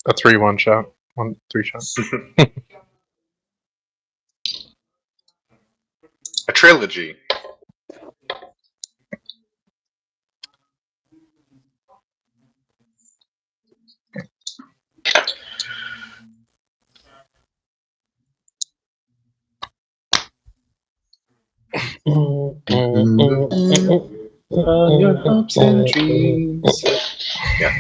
A 3-1 shot. 3 shots. A trilogy. Your hopes and dreams. Yeah.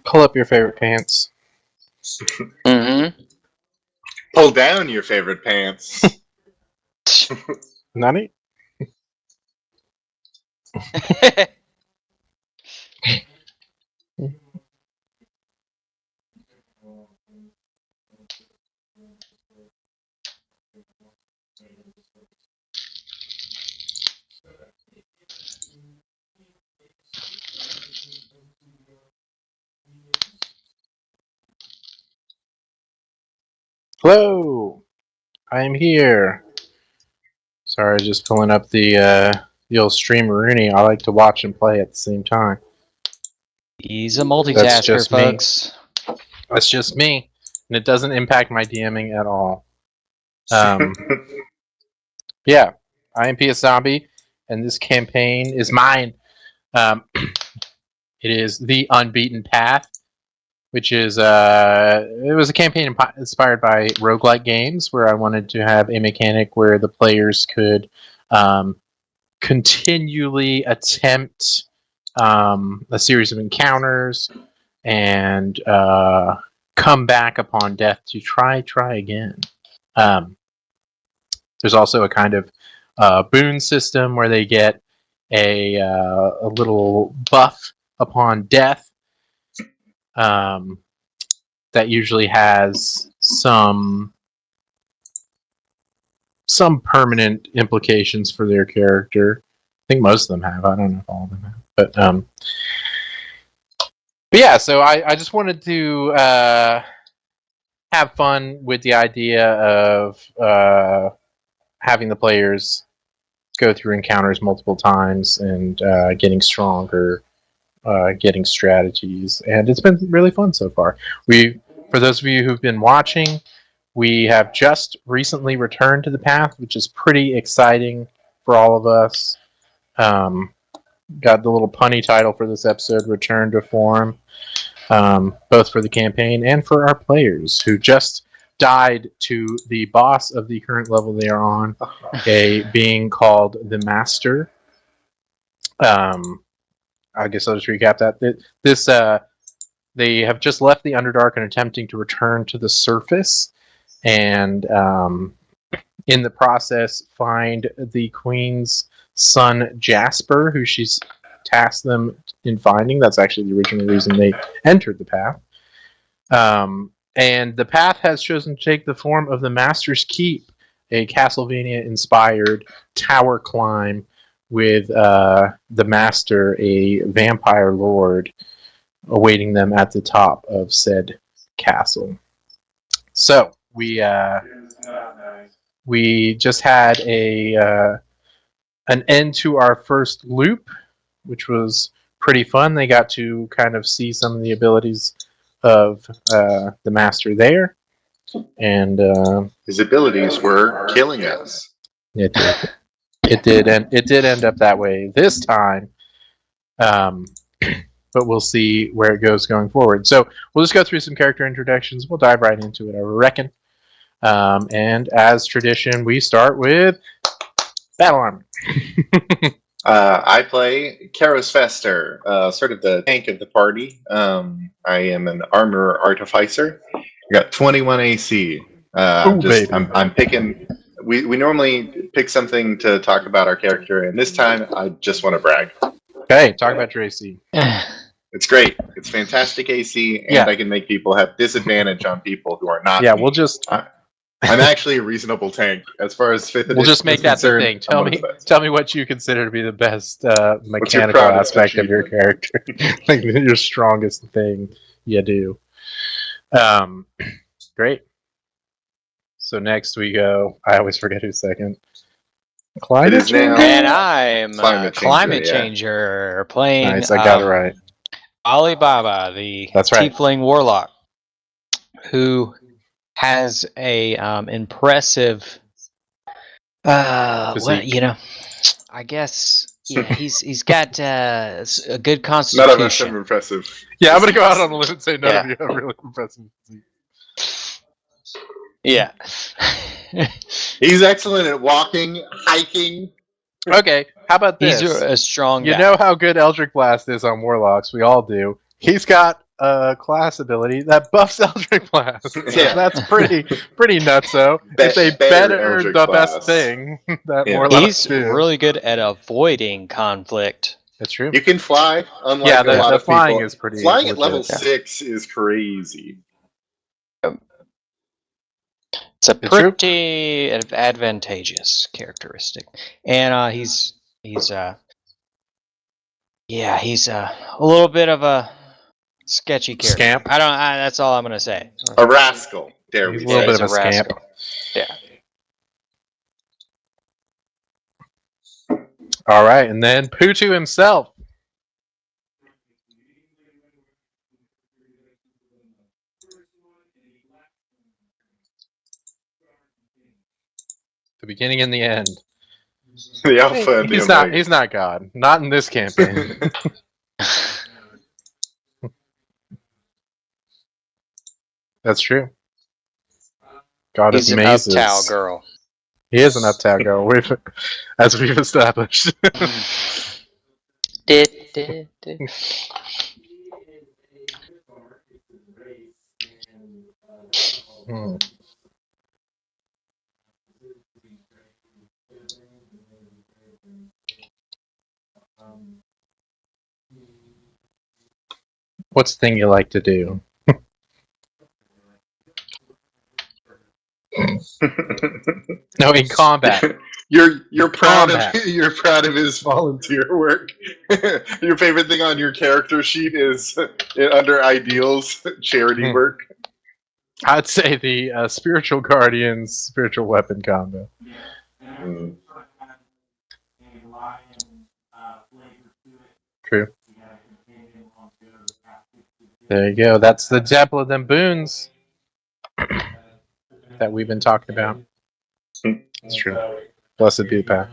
Pull up your favorite pants. Mm-hmm. Pull down your favorite pants. Nani? Hello! I am here. Sorry, just pulling up the old streamer-rooney. I like to watch and play at the same time. He's a multitasker, just me. folks. That's just me, and it doesn't impact my DMing at all. Yeah, I am PS Zombie, and this campaign is mine. It is the Unbeaten Path, which is it was a campaign inspired by roguelike games, where I wanted to have a mechanic where the players could continually attempt a series of encounters and come back upon death to try again. There's also a kind of boon system where they get a little buff upon death that usually has some permanent implications for their character. I think most of them have. I don't know if all of them have. But yeah, so I just wanted to have fun with the idea of having the players go through encounters multiple times and getting stronger, getting strategies, and it's been really fun so far. For those of you who've been watching, we have just recently returned to the path, which is pretty exciting for all of us. Got the little punny title for this episode, Return to Form, both for the campaign and for our players, who just died to the boss of the current level they are on, a being called the Master. I guess I'll just recap that. They have just left the Underdark and attempting to return to the surface, and in the process find the Queen's son Jasper, who she's tasked them in finding. That's actually the original reason they entered the path. And the path has chosen to take the form of the Master's Keep, a Castlevania-inspired tower climb with the Master, a vampire lord, awaiting them at the top of said castle. So we just had an end to our first loop, which was pretty fun. They got to kind of see some of the abilities of the Master there, and his abilities were killing us. It did end up that way this time. But we'll see where it goes going forward. So we'll just go through some character introductions. We'll dive right into it, I reckon. And as tradition, we start with Battle Armor. I play Karos Fester, sort of the tank of the party. I am an armor artificer. I got 21 AC. I'm picking. We normally pick something to talk about our character, and this time I just want to brag. Okay, talk about your AC. It's great. It's fantastic AC, and I can make people have disadvantage on people who are not. Yeah, me. we'll just. I'm actually a reasonable tank as far as 5th edition. We'll just make that the thing. Tell me what you consider to be the best mechanical aspect of your character, like your strongest thing you do. Great. So next we go. I always forget who's second. Climate It is now- change? And I'm Climate Climate Changer, yeah. Changer playing Nice, I got it right. Alibaba, the That's right. tiefling warlock, who has a impressive, Physique. I guess, yeah, he's got a good None of us have constitution. impressive. Yeah, I'm gonna go out on a limb and say none Yeah. of you have really impressive physique. Yeah. He's excellent at walking, hiking. Okay, how about this? He's a strong You guy. know how good Eldritch Blast is on Warlocks. We all do. He's got a class ability that buffs Eldritch Blast. So Yeah. that's pretty nutso. Be- It's a better better Eldritch the Blast. best thing that Yeah. Warlocks He's do. really good at avoiding conflict. That's true. You can fly, unlike Yeah, a lot the of flying people. is pretty Flying at legit. level Yeah. 6 is crazy. It's a It's true. pretty advantageous characteristic, and he's a little bit of a sketchy character. Scamp. That's all I'm gonna say. A rascal, dare He's we a little say. bit he's of a scamp. rascal. Yeah. All right, and then PU2 himself. The beginning and the end. The alpha and the omega. He's not God. Not in this campaign. That's true. God He's of an mazes. uptown girl. He is an uptown girl, as we've established. Did. Hmm. What's the thing you like to do? No, in combat. You're proud Combat. of you're proud of his volunteer work. Your favorite thing on your character sheet is under ideals charity work. I'd say the spiritual guardian's spiritual weapon combo. Mm. True. There you go. That's the Temple of them boons that we've been talking about. It's true. Blessed be the path.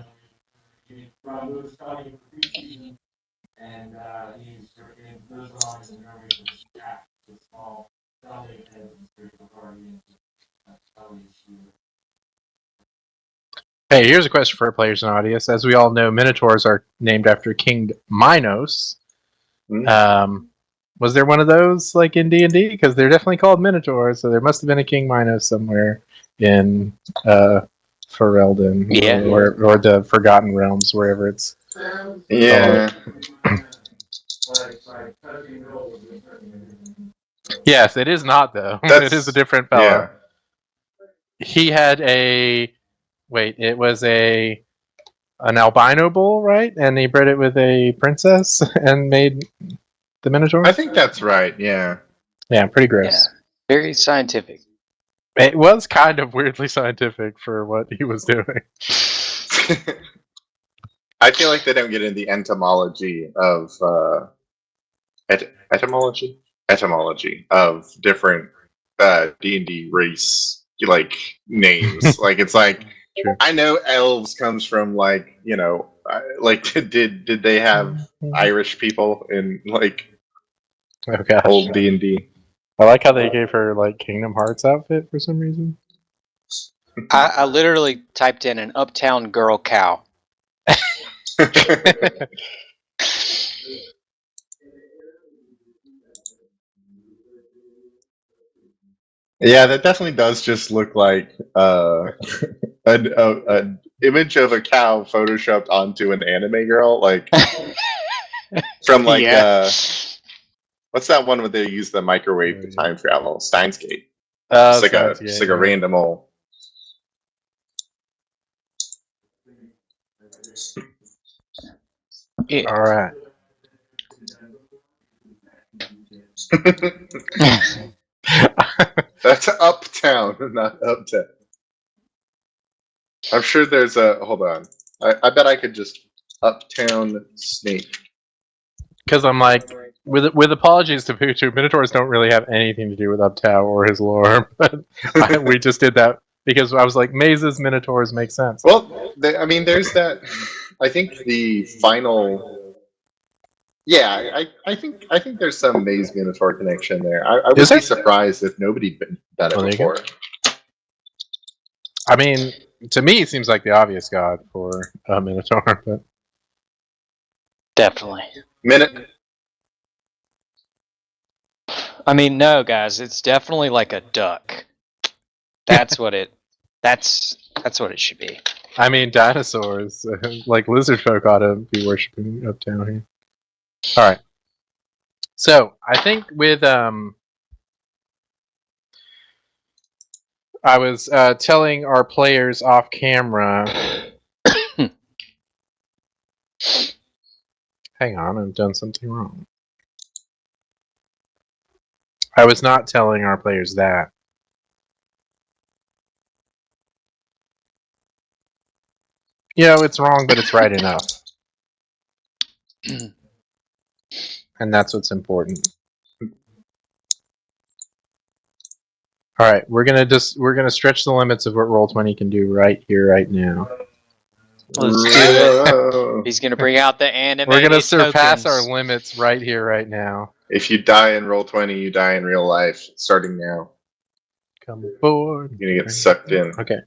Hey, here's a question for our players and audience. As we all know, Minotaurs are named after King Minos. Was there one of those like in D&D? Because they're definitely called Minotaurs, so there must have been a King Minos somewhere in Ferelden, Yeah. or the Forgotten Realms, wherever it's. Yeah. Yes, it is not though. It is a different fellow. Yeah. He had it was an albino bull, right? And he bred it with a princess and made the Minotaur. I think that's right. Yeah. Yeah, pretty gross. Yeah. Very scientific. It was kind of weirdly scientific for what he was doing. I feel like they don't get into the entomology of etymology of different D&D race like names. Like it's like True. I know elves comes from like like did they have Irish people in like Oh gosh. old D&D? I like how they gave her like Kingdom Hearts outfit for some reason. I literally typed in an uptown girl cow. Yeah, that definitely does just look like an image of a cow photoshopped onto an anime girl, like from like Yeah. what's that one where they use the microwave to time travel? Steins Gate. It's Just like a random old. Yeah. All right. That's uptown, not uptown. I'm sure there's a hold on. I bet I could just uptown snake. Because I'm like, with apologies to PU2, Minotaurs don't really have anything to do with Uptow or his lore, but we just did that because I was like, mazes, Minotaurs make sense. Well, there's that. I think the final. Yeah, I think there's some Maze Minotaur connection there. I would be surprised if nobody done it before. I mean, to me, it seems like the obvious god for a Minotaur, but Definitely. Minute. I mean, no, guys, it's definitely like a duck. That's what it. That's what it should be. I mean, dinosaurs, like lizard folk, ought to be worshiping Uptown here. All right. So I think with I was telling our players off camera. Hang on, I've done something wrong. I was not telling our players that. You know, it's wrong, but it's right enough. And that's what's important. All right, we're gonna stretch the limits of what Roll20 can do right here, right now. Let's do it. He's gonna bring out the animated We're gonna surpass tokens. our limits right here, right now. If you die in Roll20, you die in real life. Starting now, Come aboard. you're gonna get sucked in. Okay.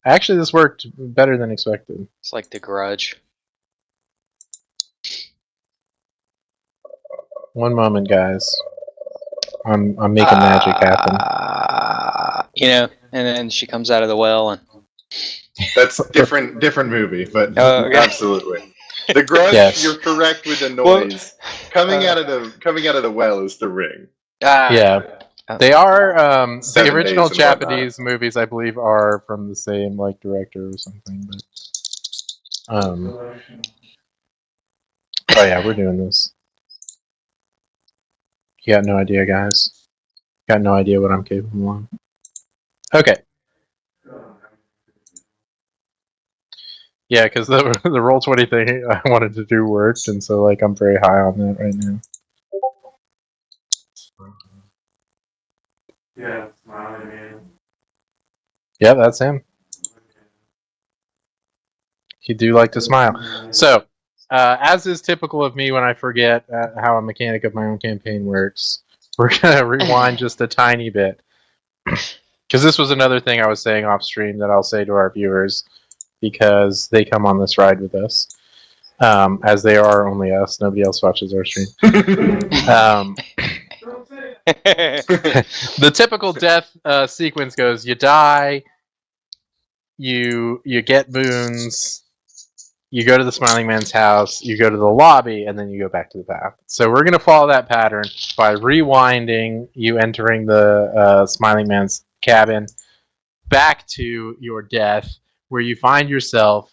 Actually, this worked better than expected. It's like The Grudge. One moment, guys. I'm making magic happen. You know, and then she comes out of the well and. That's different movie, but Okay. absolutely. The Grudge, Yes. You're correct with the noise. Coming out of the well is the ring. Yeah. They are the 7 original days and whatnot. Japanese movies, I believe, are from the same like director or something. But oh yeah, we're doing this. You got no idea, guys. Got no idea what I'm capable of. Okay. Yeah, because the Roll20 thing I wanted to do worked, and so like I'm very high on that right now. Yeah, smiling man. Yeah, that's him. He do like to smile. So, as is typical of me when I forget how a mechanic of my own campaign works, we're gonna rewind just a tiny bit. Because this was another thing I was saying off stream that I'll say to our viewers, because they come on this ride with us. As they are only us, nobody else watches our stream. The typical death sequence goes: you die, you get boons, you go to the Smiling Man's house, you go to the lobby, and then you go back to the path. So we're going to follow that pattern by rewinding you entering the Smiling Man's cabin back to your death, where you find yourself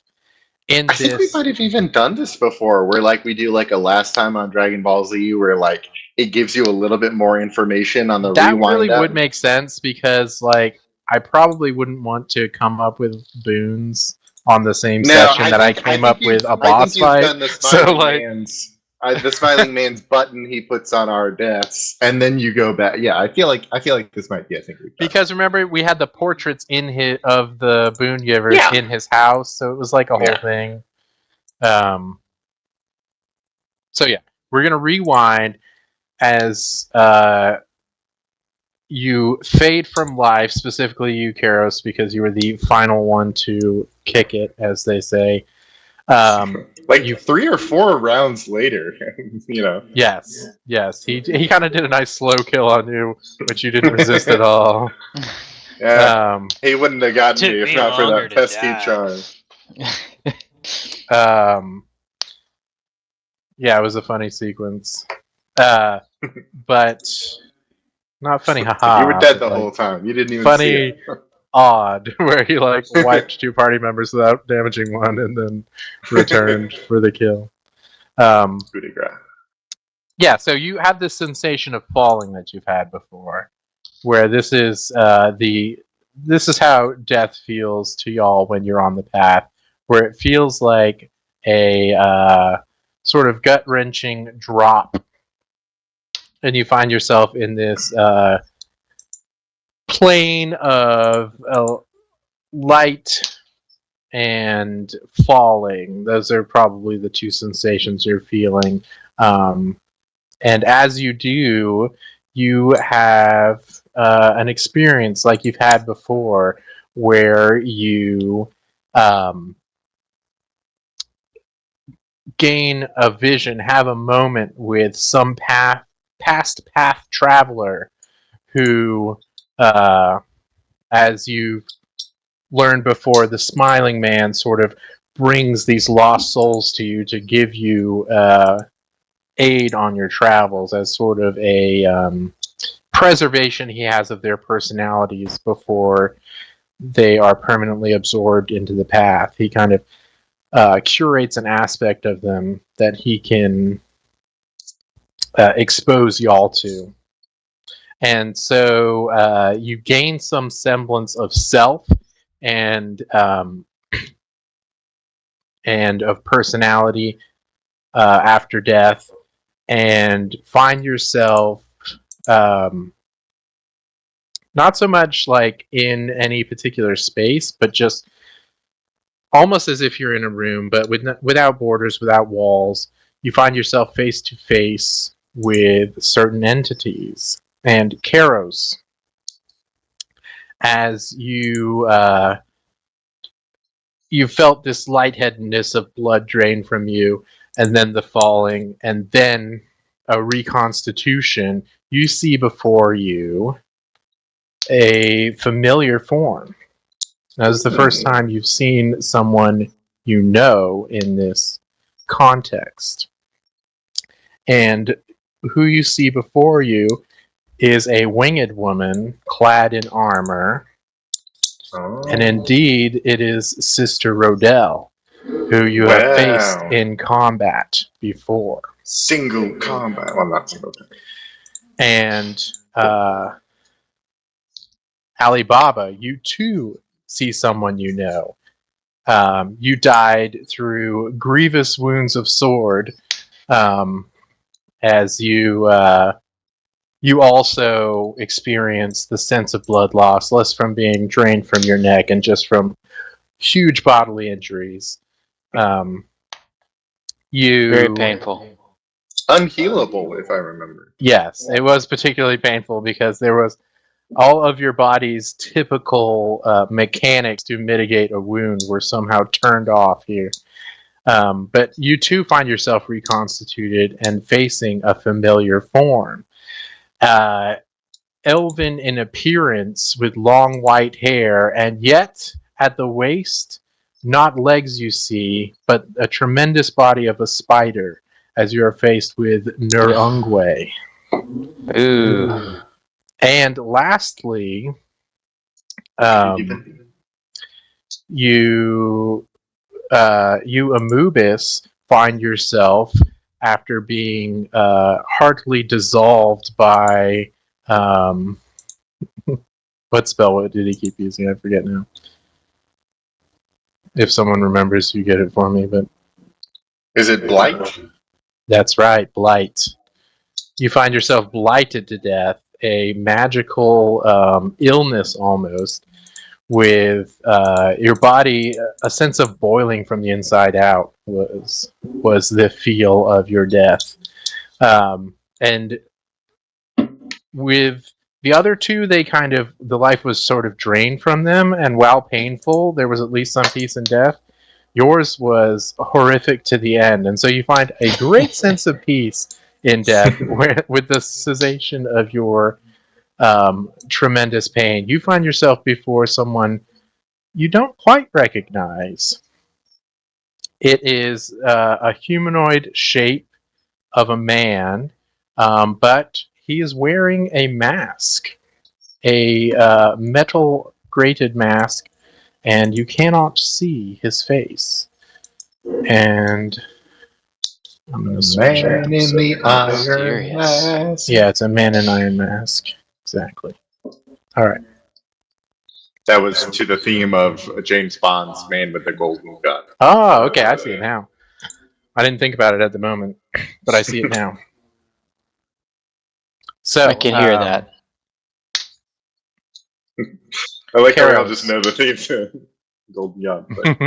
in I think we might have even done this before, where like we do like a last time on Dragon Ball Z, where like it gives you a little bit more information on the that rewind. really would make sense, because like I probably wouldn't want to come up with boons on the same session that I came up with a boss fight. Done the So Smiling like, Man's, the Smiling Man's button he puts on our deaths, and then you go back. Yeah, I feel like this might be a thing. Because remember, we had the portraits of the boon givers in his house, so it was like a whole thing. So yeah, we're gonna rewind as you fade from life, specifically you, Karos, because you were the final one to kick it, as they say. Like 3 or 4 rounds later, you know. Yes. He kind of did a nice slow kill on you, which you didn't resist at all. Yeah, he wouldn't have gotten me if not for that pesky charm. Yeah, it was a funny sequence. But not funny, haha. You were dead the whole time. You didn't even see it. Odd, where he like wiped 2 party members without damaging one, and then returned for the kill. Yeah, so you have this sensation of falling that you've had before, where this is how death feels to y'all when you're on the path, where it feels like a sort of gut-wrenching drop, and you find yourself in this plane of light and falling. Those are probably the two sensations you're feeling. And as you do, you have an experience like you've had before, where you gain a vision, have a moment with some past path traveler who, as you've learned before, the Smiling Man sort of brings these lost souls to you to give you aid on your travels as sort of a preservation he has of their personalities before they are permanently absorbed into the path. He kind of curates an aspect of them that he can expose y'all to. And so you gain some semblance of self and of personality after death, and find yourself not so much like in any particular space, but just almost as if you're in a room, but without borders, without walls. You find yourself face to face with certain entities. And Karos, as you felt this lightheadedness of blood drain from you, and then the falling, and then a reconstitution, you see before you a familiar form. This is the first time you've seen someone you know in this context. And who you see before you is a winged woman clad in armor. Oh. And indeed, it is Sister Rodell, who you have faced in combat before. Single combat. Well, not single combat. And Alibaba, you too see someone you know. You died through grievous wounds of sword, as you also experience the sense of blood loss, less from being drained from your neck and just from huge bodily injuries. Very painful. Unhealable, if I remember. Yes, it was particularly painful because there was all of your body's typical mechanics to mitigate a wound were somehow turned off here. But you too find yourself reconstituted and facing a familiar form. Elven in appearance with long white hair, and yet at the waist, not legs you see, but a tremendous body of a spider as you are faced with Nurungwe. Ooh. And lastly, you Amubis find yourself, after being heartily dissolved by what spell did he keep using? I forget now. If someone remembers, you get it for me. But is it blight? That's right, blight. You find yourself blighted to death, a magical illness almost, with your body, a sense of boiling from the inside out was the feel of your death. And with the other two, the life was sort of drained from them, and while painful, there was at least some peace in death. Yours was horrific to the end, and so you find a great sense of peace in death with the cessation of your tremendous pain. You find yourself before someone you don't quite recognize. It is a humanoid shape of a man, but he is wearing a mask, a metal grated mask, and you cannot see his face. And I'm going to switch Man in the iron mask. Yeah, it's a man in iron mask. Exactly. All right. That was to the theme of James Bond's Man with the Golden Gun. Oh, okay, I see it now. I didn't think about it at the moment, but I see it now. So I can hear that. I like how we all Karos. just know the theme to Golden Gun. But.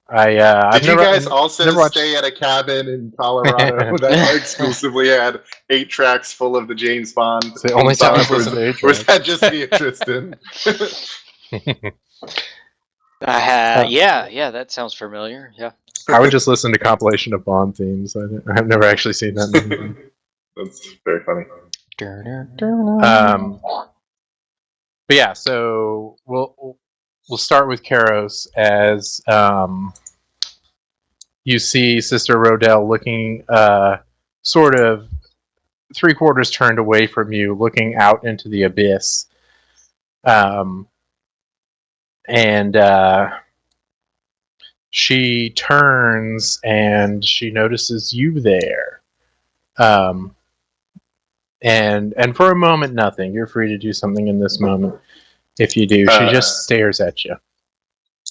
I've Did you never, guys also never watched- stay at a cabin in Colorado that exclusively had 8 tracks full of the James Bond? It's the only time I've songs, listened to 8 or was tracks. that just me, Tristan? Yeah, that sounds familiar. Yeah. I would just listen to compilation of Bond themes. I've never actually seen that movie. That's very funny. But yeah, so we'll start with Karos as you see Sister Rodell looking sort of 3/4 turned away from you, looking out into the abyss. And she turns and she notices you there. And for a moment, nothing. You're free to do something in this moment. If you do, she just stares at you.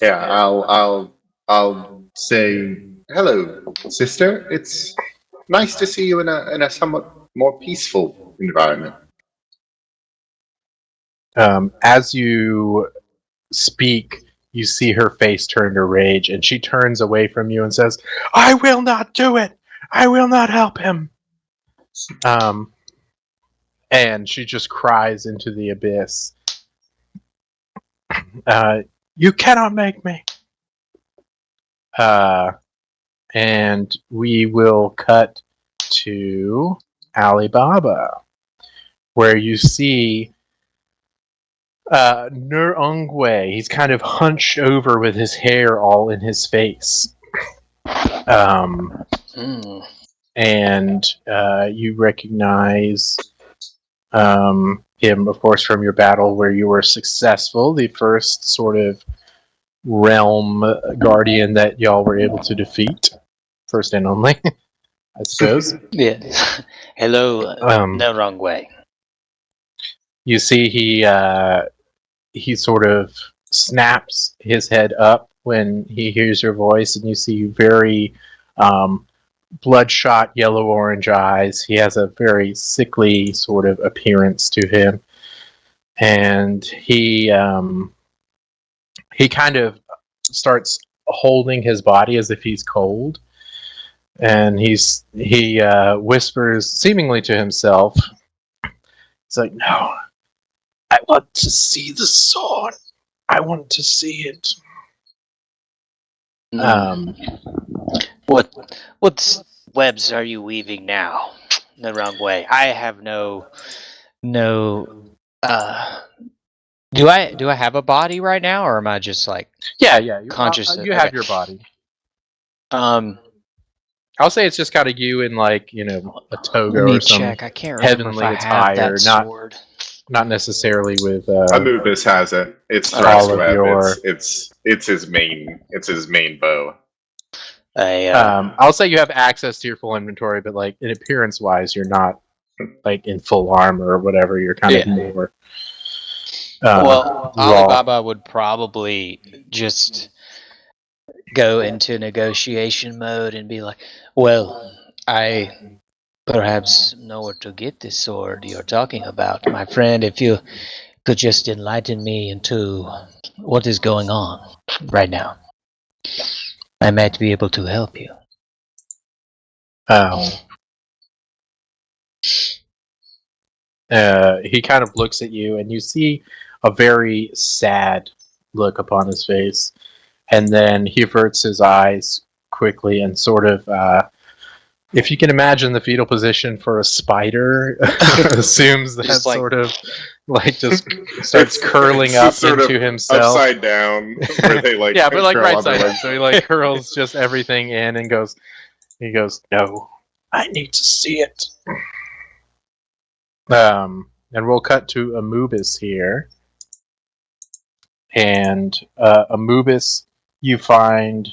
Yeah, I'll say hello, sister. It's nice to see you in a somewhat more peaceful environment. As you speak, you see her face turn to rage, and she turns away from you and says, "I will not do it. I will not help him." And she just cries into the abyss. You cannot make me. And we will cut to Alibaba, where you see Nur Ongwei. He's kind of hunched over with his hair all in his face. And you recognize him, of course, from your battle where you were successful, the first sort of realm guardian that y'all were able to defeat. First and only, I suppose. Yeah. Hello, no wrong way. You see he sort of snaps his head up when he hears your voice, and you see very bloodshot yellow-orange eyes. He has a very sickly sort of appearance to him. And he kind of starts holding his body as if he's cold. And he whispers, seemingly to himself, he's like, "No, I want to see the sword. I want to see it." What webs are you weaving now? The wrong way. I have no. Do I have a body right now, or am I just like Yeah, conscious? You have your body. I'll say it's just got a you in like a toga let me or some check. I can't remember if heavenly I have attire, that sword. not necessarily with Anubis has it. It's all of Thrustweb. your. It's his main. It's his main bow. I'll say you have access to your full inventory, but like in appearance wise, you're not like in full armor or whatever. You're kind of more. Well, raw. Alibaba would probably just go into negotiation mode and be like, "Well, I perhaps know where to get this sword you're talking about, my friend. If you could just enlighten me into what is going on right now, I might be able to help you." He kind of looks at you, and you see a very sad look upon his face, and then he averts his eyes quickly and sort of, if you can imagine the fetal position for a spider, assumes that Just like- sort of like just starts curling up into himself. Upside down, where they like Yeah, but like curl right on their side up. legs. So he like curls just everything in and goes. He goes, "No, I need to see it." And we'll cut to Amubis here. And Amubis, you find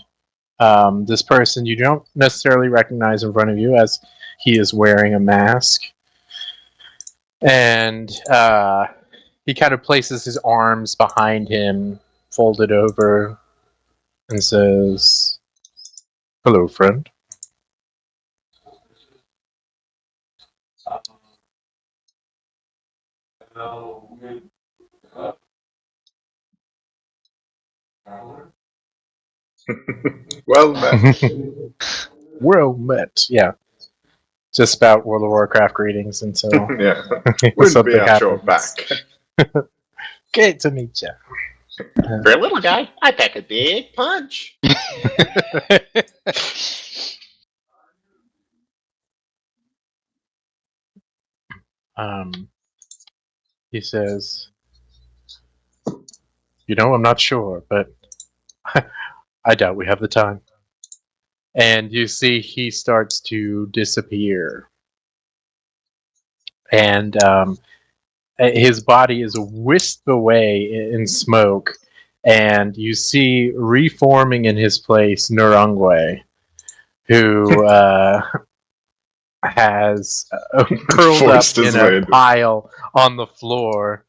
this person you don't necessarily recognize in front of you, as he is wearing a mask. And he kind of places his arms behind him, folded over, and says, "Hello, friend." Well met. Well met. Yeah. Just about World of Warcraft greetings until Yeah. Wouldn't something be at your happens. back. Great to meet you. For a little guy, I pack a big punch. He says, I'm not sure, but I doubt we have the time. And you see he starts to disappear. And his body is whisked away in smoke. And you see reforming in his place Nurungwe, who has curled up Forced his in way a into- pile on the floor.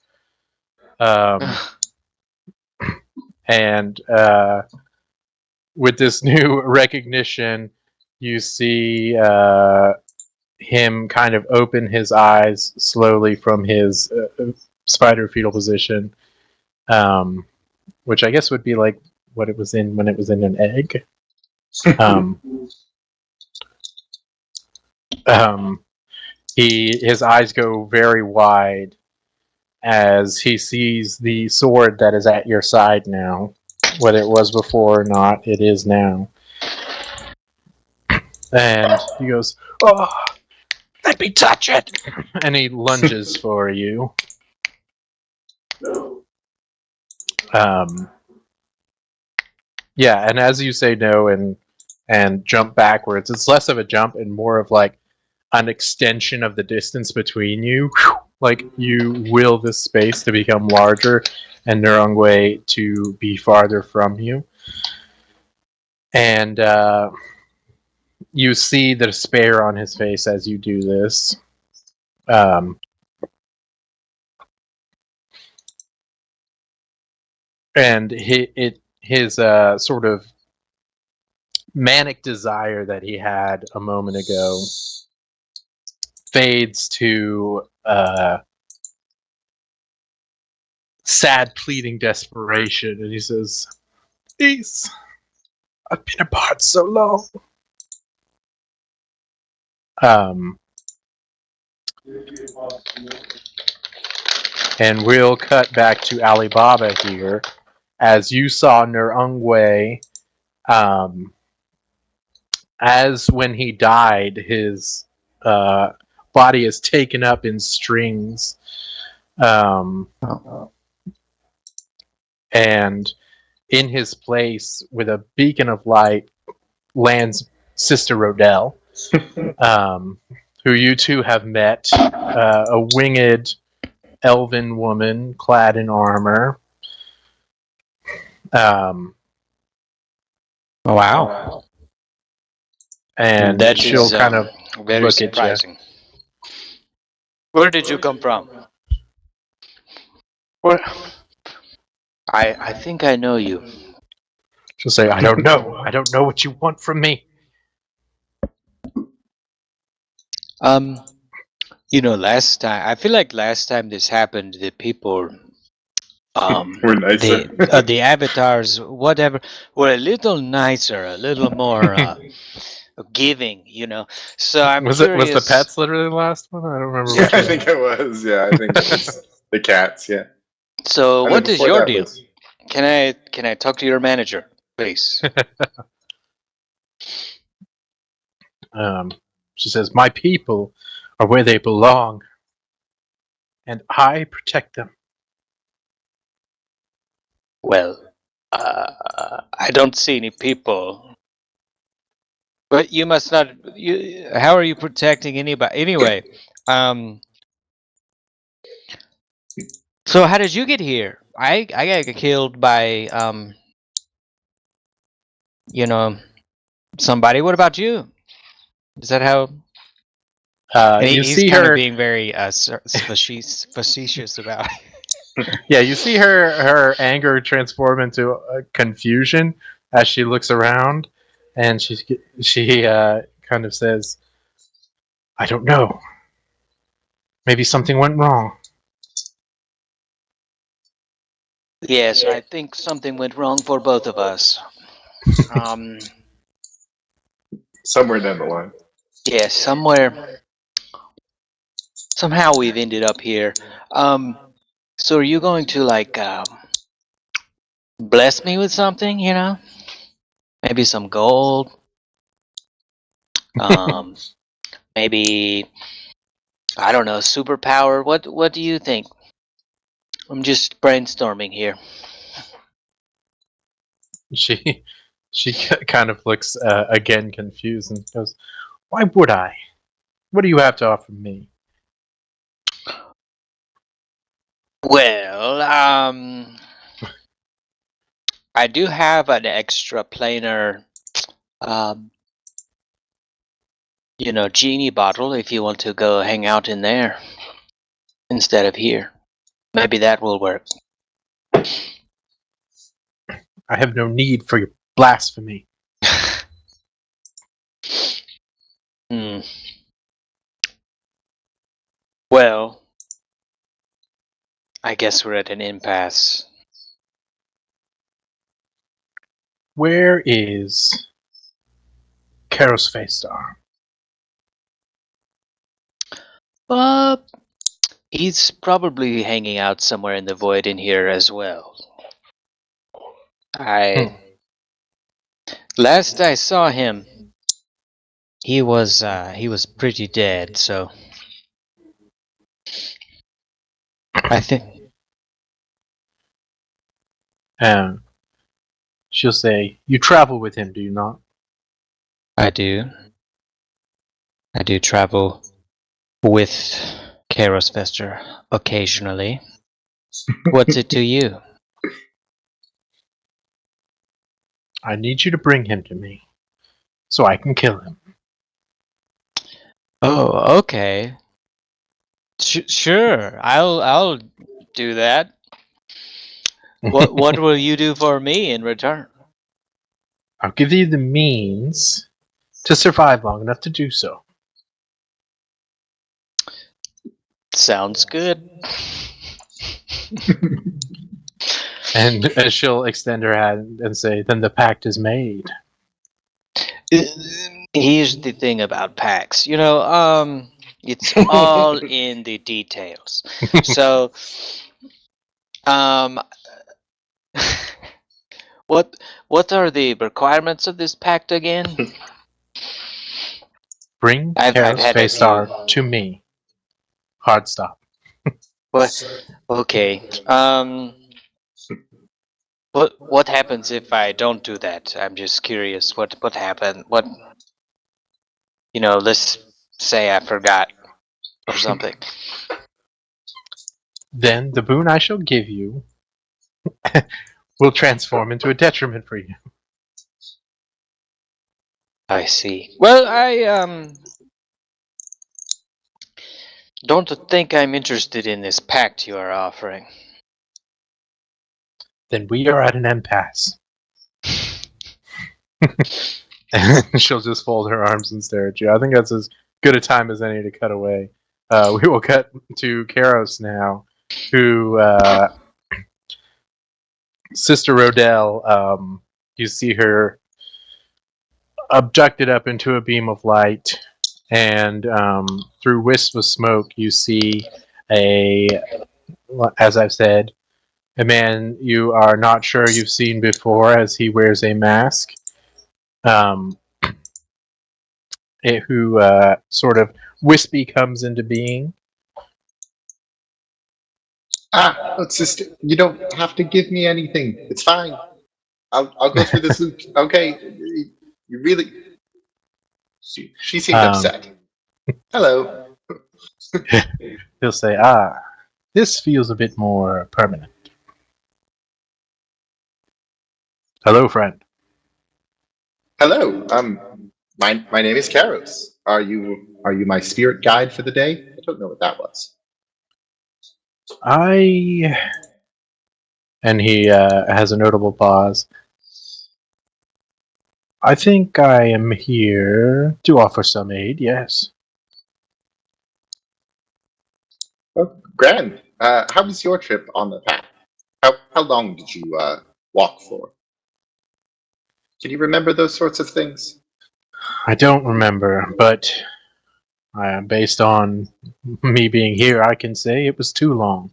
And with this new recognition, you see him kind of open his eyes slowly from his spider fetal position, which I guess would be like what it was in when it was in an egg. His eyes go very wide as he sees the sword that is at your side now. Whether it was before or not, it is now. And he goes, "Oh, let me touch it!" And he lunges for you. Yeah, and as you say no and jump backwards, it's less of a jump and more of like an extension of the distance between you. Like you will this space to become larger and Nurungwe to be farther from you. And you see the despair on his face as you do this. And his sort of manic desire that he had a moment ago fades to sad, pleading desperation, and he says, "Please, I've been apart so long." And we'll cut back to Alibaba here, as you saw Nurungwe, as when he died, his body is taken up in strings. And in his place, with a beacon of light, lands Sister Rodell, who you two have met, a winged elven woman clad in armor. Wow. And That she'll is kind of very look at you. surprising. Where did you come from? Where? I think I know you. She'll say, "I don't know. I don't know what you want from me." Last time I feel like last time this happened, the people, We're nicer. the avatars, whatever, were a little nicer, a little more giving. So I'm Was curious. the pets literally the last one? I don't remember. Yeah, which I one. think it was. Yeah, I think it was the cats. Yeah. So And what then is before your that deal? was- Can I talk to your manager, please? She says, "My people are where they belong, and I protect them." Well, I don't see any people. But you must not. How are you protecting anybody? Anyway, so how did you get here? I got killed by somebody. What about you? Is that how? And You he's see kind of her. being very facetious about it. Yeah, you see her anger transform into confusion as she looks around, and she kind of says, "I don't know. Maybe something went wrong." Yes, I think something went wrong for both of us. Um, Somewhere down the line. yes, somehow we've ended up here. So are you going to bless me with something? Maybe some gold. Um, maybe I don't know, superpower. What do you think? I'm just brainstorming here. She she kind of looks again confused and goes, "Why would I? What do you have to offer me?" Well, I do have an extra planar, um, genie bottle if you want to go hang out in there instead of here. Maybe that will work. I have no need for your blasphemy. Hmm. Well, I guess we're at an impasse. Where is Karos Faystar? Uh, he's probably hanging out somewhere in the void in here as well. Last I saw him, he was pretty dead. So I think She'll say, "You travel with him, do you not?" I do. I do travel with Karosvester occasionally. What's it to you? I need you to bring him to me so I can kill him. Oh, okay. Sure. I'll do that. What will you do for me in return? I'll give you the means to survive long enough to do so. Sounds good. And she'll extend her hand and say, "Then the pact is made." Here's the thing about packs. It's all in the details. So, um, what are the requirements of this pact again? Bring I've Karos had a few. Faystar to me. Hard stop. What? Okay. What happens if I don't do that? I'm just curious. What happened? Let's say I forgot or something. Then the boon I shall give you will transform into a detriment for you. I see. Well, I don't think I'm interested in this pact you are offering. Then we are at an impasse. And she'll just fold her arms and stare at you. I think that's as good a time as any to cut away. We will cut to Karos now, who Sister Rodell. You see her abducted up into a beam of light, and through wisps of smoke, you see as I've said, a man you are not sure you've seen before, as he wears a mask. Who sort of wispy comes into being. Look, sister, you don't have to give me anything. It's fine. I'll go through this loop. Okay, you really. She seemed upset. Hello. He'll say, this feels a bit more permanent. Hello, friend. Hello. My name is Karos. Are you my spirit guide for the day? I don't know what that was. I And he has a notable pause. I think I am here to offer some aid, yes. Oh, grand. How was your trip on the path? How long did you walk for? Can you remember those sorts of things? I don't remember, but based on me being here, I can say it was too long.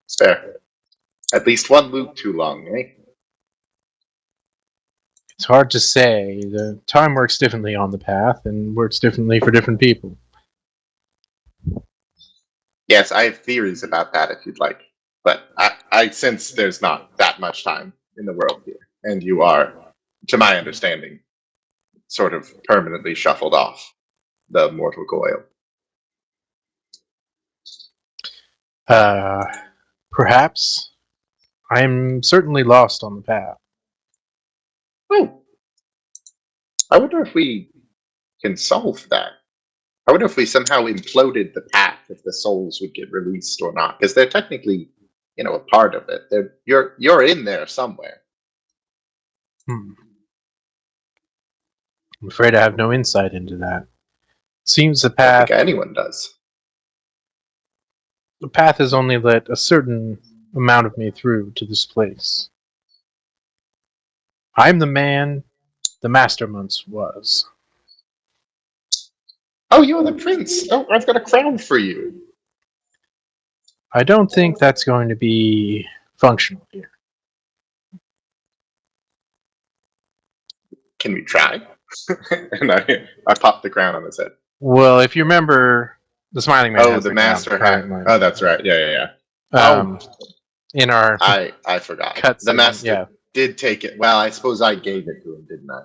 It's fair. At least one loop too long, eh? It's hard to say. The time works differently on the path and works differently for different people. Yes, I have theories about that if you'd like. But I sense there's not that much time in the world here. And you are, to my understanding, sort of permanently shuffled off the mortal coil. Perhaps. I am certainly lost on the path. Oh, I wonder if we can solve that. I wonder if we somehow imploded the path, if the souls would get released or not, because they're technically, a part of it. You're in there somewhere. I'm afraid I have no insight into that. Seems the I don't path think anyone does. has only let a certain amount of me through to this place. I'm the man the master once was. Oh, you're the prince. Oh, I've got a crown for you. I don't think that's going to be functional here. Can we try? And I popped the crown on his head. Well, if you remember, the Smiling Man has the the master crown hat. currently. Oh, that's right. Yeah. In our I forgot. cut The scene, master did take it. Well, I suppose I gave it to him, didn't I?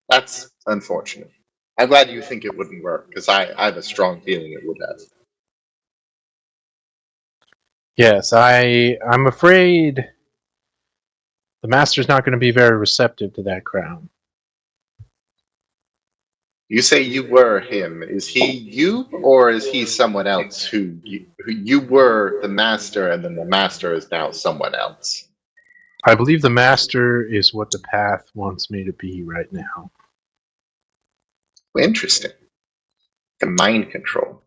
That's unfortunate. I'm glad you think it wouldn't work, because I have a strong feeling it would have. Yes, I'm afraid the master's not going to be very receptive to that crown. You say you were him. Is he you, or is he someone else who you were the master, and then the master is now someone else? I believe the master is what the path wants me to be right now. Interesting. The mind control.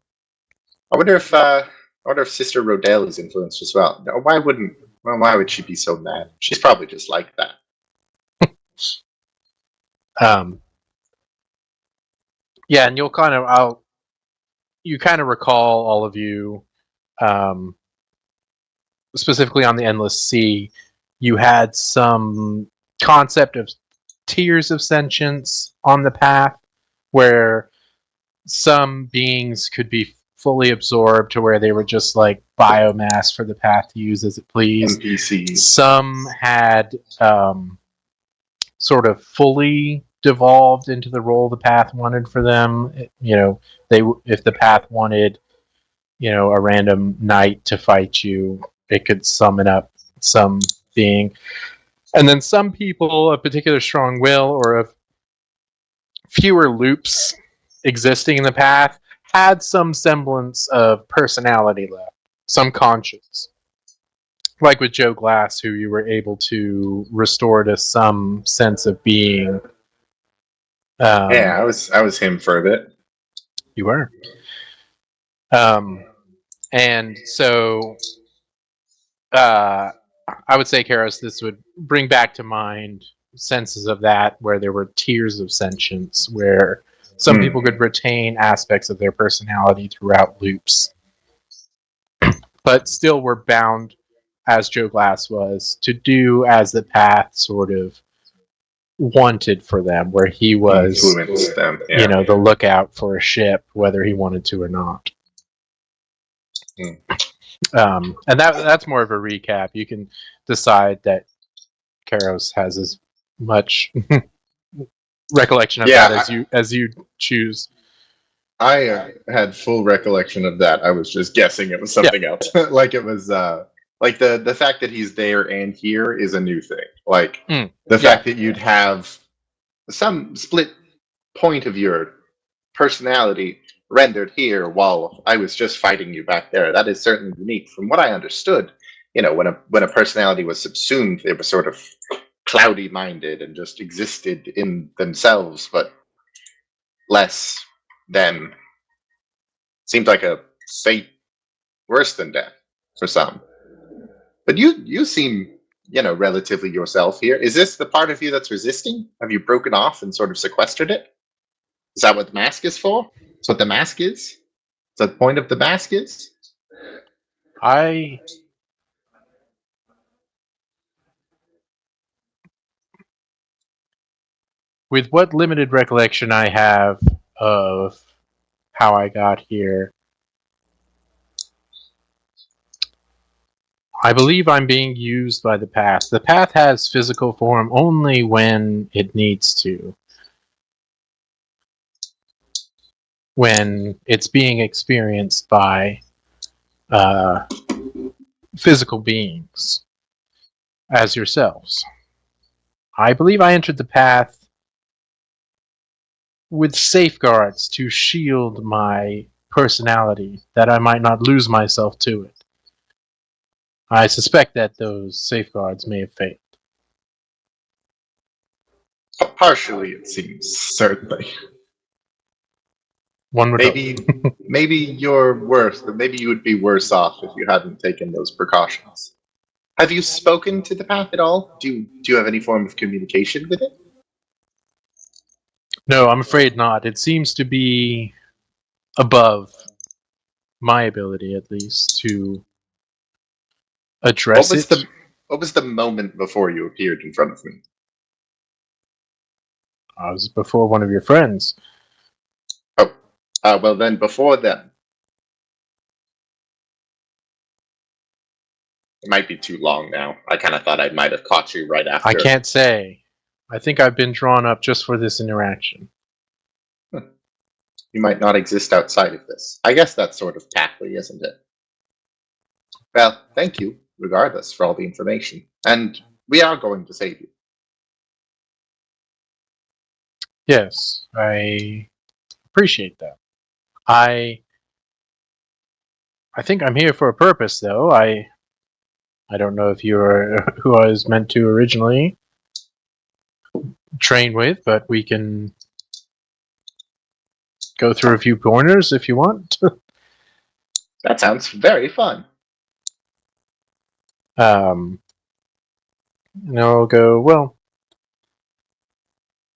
I wonder if Sister Rodale is influenced as well. No, why would she be so mad? She's probably just like that. Yeah, and you kind of recall, all of you, specifically on the Endless Sea, you had some concept of tiers of sentience on the path, where some beings could be fully absorbed to where they were just like biomass for the path to use as it pleased. NPCs. Some had sort of fully devolved into the role the path wanted for them. If the path wanted, a random knight to fight you, it could summon up some being. And then some people of particular strong will or of fewer loops existing in the path had some semblance of personality left, some conscience. Like with Joe Glass, who you were able to restore to some sense of being. Yeah, I was him for a bit. You were. And so I would say, Karos, this would bring back to mind senses of that, where there were tiers of sentience, where some people could retain aspects of their personality throughout loops, but still were bound, as Joe Glass was, to do as the path sort of wanted for them, where he was influenced them, yeah. the lookout for a ship, whether he wanted to or not. And that's more of a recap. You can decide that Karos has as much recollection of that as you choose. I had full recollection of that. I was just guessing it was something else. Like it was like the fact that he's there and here is a new thing. Like the fact that you'd have some split point of your personality rendered here while I was just fighting you back there. That is certainly unique. From what I understood, when a personality was subsumed, they were sort of cloudy-minded and just existed in themselves, but less than. Seemed like a fate worse than death for some. But you seem, relatively yourself here. Is this the part of you that's resisting? Have you broken off and sort of sequestered it? Is that what the mask is for? Is what the mask is? Is that the point of the mask is? With what limited recollection I have of how I got here, I believe I'm being used by the path. The path has physical form only when it needs to. When it's being experienced by physical beings, as yourselves. I believe I entered the path with safeguards to shield my personality, that I might not lose myself to it. I suspect that those safeguards may have failed. Partially, it seems, certainly. One would hope. Maybe you're worse. Maybe you would be worse off if you hadn't taken those precautions. Have you spoken to the path at all? Do you have any form of communication with it? No, I'm afraid not. It seems to be above my ability, at least, to address it. What was the moment before you appeared in front of me? I was before one of your friends. Oh, well then, before then. It might be too long now. I kind of thought I might have caught you right after. I can't say. I think I've been drawn up just for this interaction. You might not exist outside of this. I guess that's sort of pathly, isn't it? Well, thank you, regardless, for all the information. And we are going to save you. Yes, I appreciate that. I think I'm here for a purpose, though. I don't know if you're who I was meant to originally train with, but we can go through a few pointers if you want. That sounds very fun. And I'll go, well,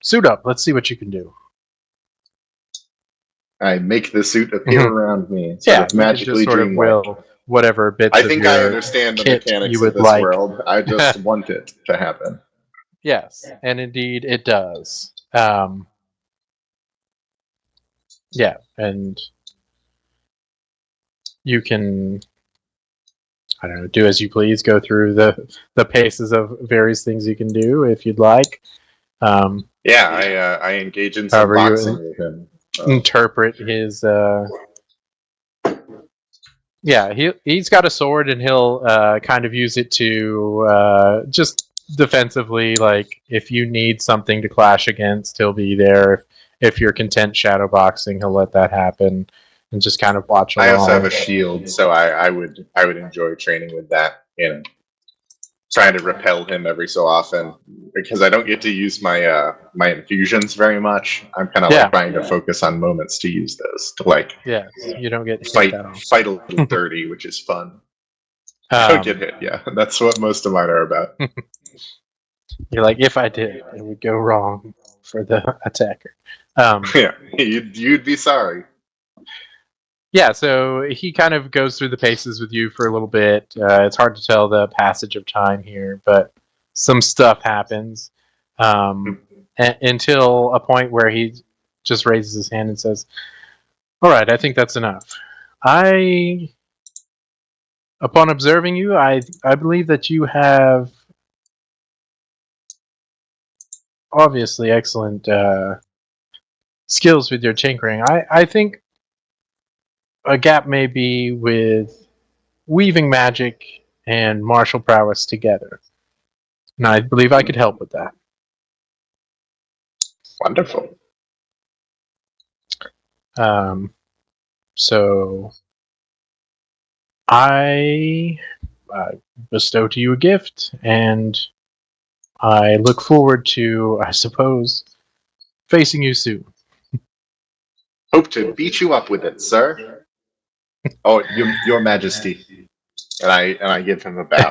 suit up. Let's see what you can do. I make the suit appear around me. Yeah, magically just sort of will whatever bits I think of I your understand the kit mechanics you of would this like. world. I just want it to happen. Yes, and indeed it does. Yeah, and you can, I don't know, do as you please, go through the paces of various things you can do if you'd like. Yeah, I engage in some boxing with him. Interpret his yeah, he's got a sword and he'll kind of use it to just defensively, like if you need something to clash against, he'll be there. If you're content shadowboxing, he'll let that happen and just kind of watch along. I also have a shield, so I would enjoy training with that, trying to repel him every so often, because I don't get to use my my infusions very much. I'm kind of like trying to focus on moments to use those to you don't get fight a little dirty, which is fun. Don't get hit. Yeah, that's what most of mine are about. You're like, if I did, it would go wrong for the attacker. Yeah, you'd be sorry. Yeah, so he kind of goes through the paces with you for a little bit. It's hard to tell the passage of time here, but some stuff happens until a point where he just raises his hand and says, all right, I think that's enough. Upon observing you, I believe that you have obviously excellent skills with your tinkering. I think a gap may be with weaving magic and martial prowess together. And I believe I could help with that. Wonderful. So I bestow to you a gift, and I look forward to, I suppose, facing you soon. Hope to beat you up with it, sir. Oh, your Majesty. And I give him a bow.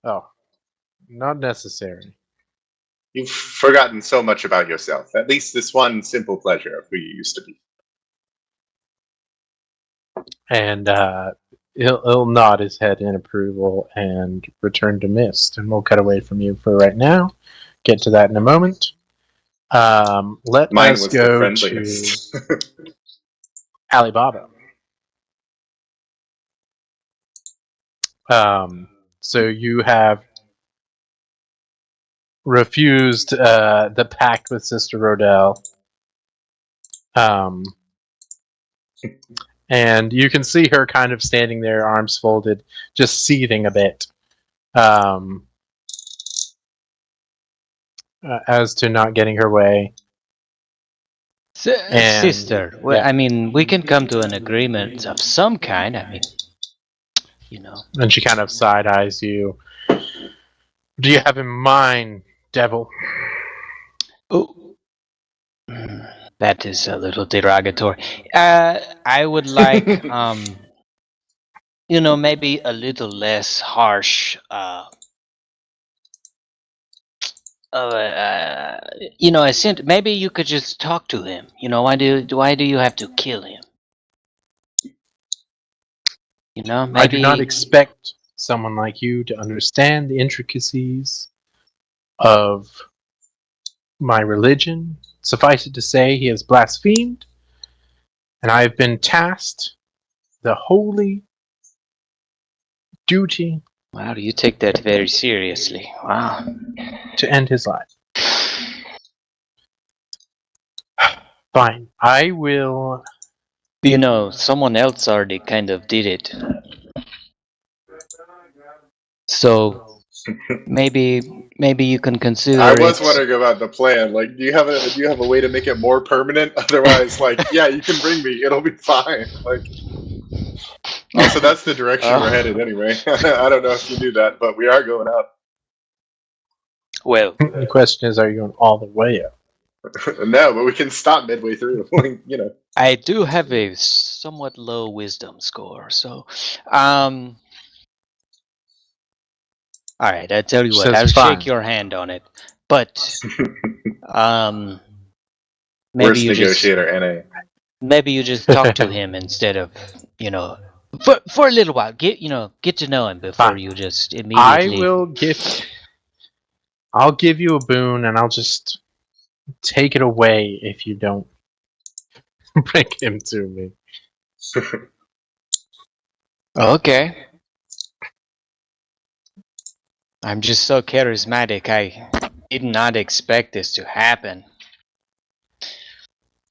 Oh, not necessary. You've forgotten so much about yourself. At least this one simple pleasure of who you used to be. And he'll nod his head in approval and return to Mist. And we'll cut away from you for right now. Get to that in a moment. Let Mine us was the go to friendliest. Alibaba. So you have refused the pact with Sister Rodell. And you can see her kind of standing there, arms folded, just seething a bit. As to not getting her way. And- Sister, well, yeah. I mean, we can come to an agreement of some kind. I mean, you know. And she kind of side eyes you. Do you have in mind, devil? Oh, that is a little derogatory. I would like, maybe a little less harsh. Maybe you could just talk to him. Why do you have to kill him? Maybe I do not expect someone like you to understand the intricacies of my religion. Suffice it to say, he has blasphemed, and I have been tasked the holy duty Wow, you take that very seriously. Wow. to end his life. Fine. I will. Someone else already kind of did it. So maybe you can consider I was it. wondering about the plan. Like, do you have a way to make it more permanent? Otherwise, like, yeah, you can bring me. It'll be fine. Like, also, that's the direction we're headed anyway. I don't know if you knew that, but we are going up. Well, The question is, are you going all the way up? No, but we can stop midway through. I do have a somewhat low wisdom score, so all right, I tell you She what, says, I'll "Fine." shake your hand on it. But maybe Worst you just negotiator, talk to him instead of, for a little while. Get to know him before Fine. you just I immediately. will give. I'll give you a boon, and I'll just take it away if you don't bring him to me. Okay. I'm just so charismatic. I did not expect this to happen.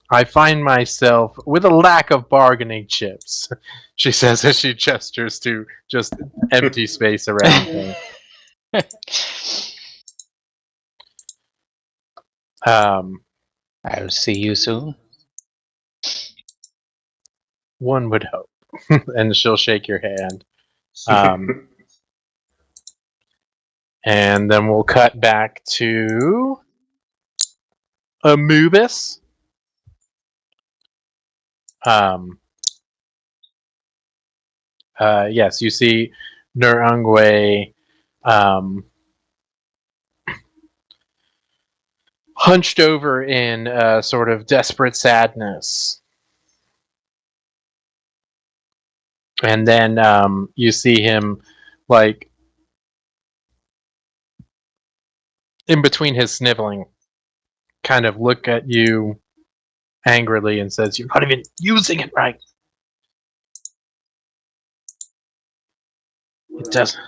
I find myself with a lack of bargaining chips, she says as she gestures to just empty space around her. I'll see you soon. One would hope. And she'll shake your hand. And then we'll cut back to Amubis. Yes, you see Nurungwe hunched over in sort of desperate sadness. And then you see him, like, in between his sniveling, kind of look at you angrily and says, "You're not even using it right." It doesn't.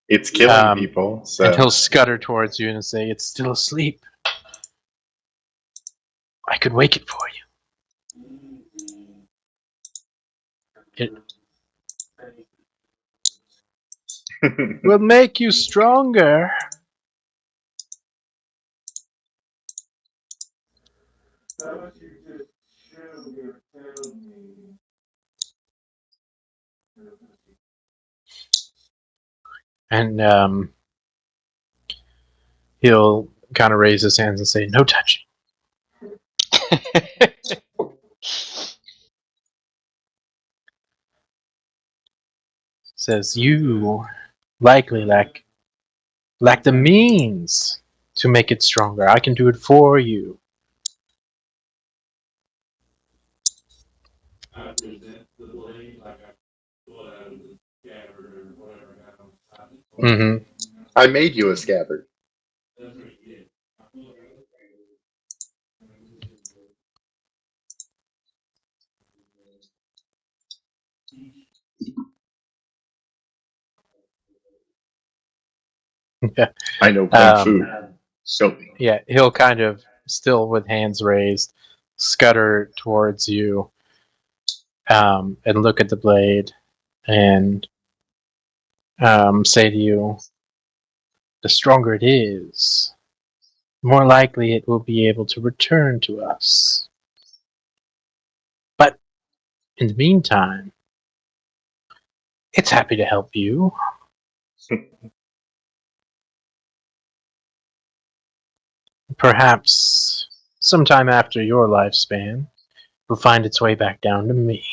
It's killing people. So. And he'll scutter towards you and say, "It's still asleep. I could wake it for you. It will make you stronger." And he'll kind of raise his hands and say, "No touching." Says, "You likely lack the means to make it stronger. I can do it for you." Mm-hmm. I made you a scabbard. Yeah. I know kung fu. Show me. Yeah, he'll kind of, still with hands raised, scutter towards you, and look at the blade, and say to you, "The stronger it is, the more likely it will be able to return to us. But in the meantime, it's happy to help you. Perhaps sometime after your lifespan, will find its way back down to me."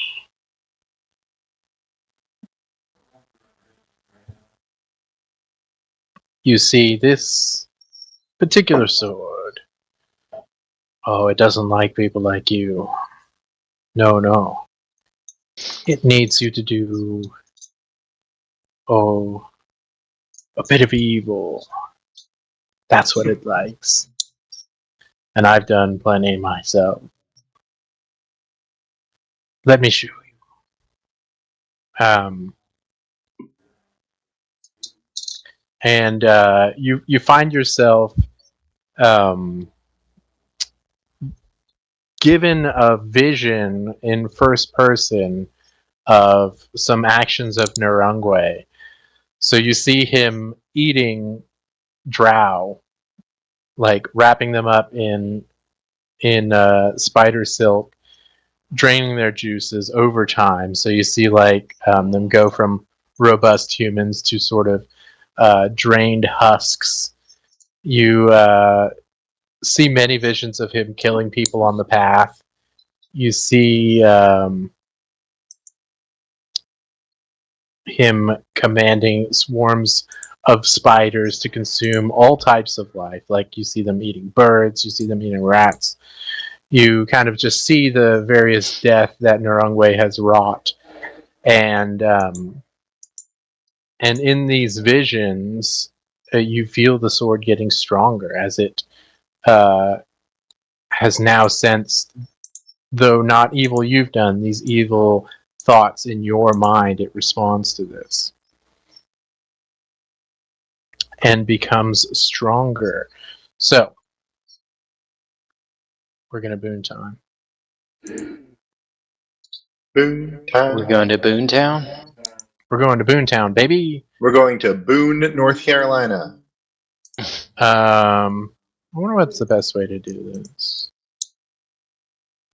You see, this particular sword, oh, it doesn't like people like you. No, no. It needs you to do, oh, a bit of evil. That's what it likes. And I've done plenty myself. Let me show you. And you find yourself given a vision in first person of some actions of Narungwe. So you see him eating drow, like wrapping them up in spider silk, draining their juices over time. So you see like them go from robust humans to sort of drained husks. You see many visions of him killing people on the path. You see him commanding swarms of spiders to consume all types of life. Like you see them eating birds, you see them eating rats. You kind of just see the various death that Narungwe has wrought. And in these visions, you feel the sword getting stronger as it has now sensed, though not evil you've done, these evil thoughts in your mind. It responds to this and becomes stronger. So, we're going to boon time. Boone Town. We're going to Boontown? We're going to Boontown, baby. We're going to Boone, North Carolina. I wonder what's the best way to do this.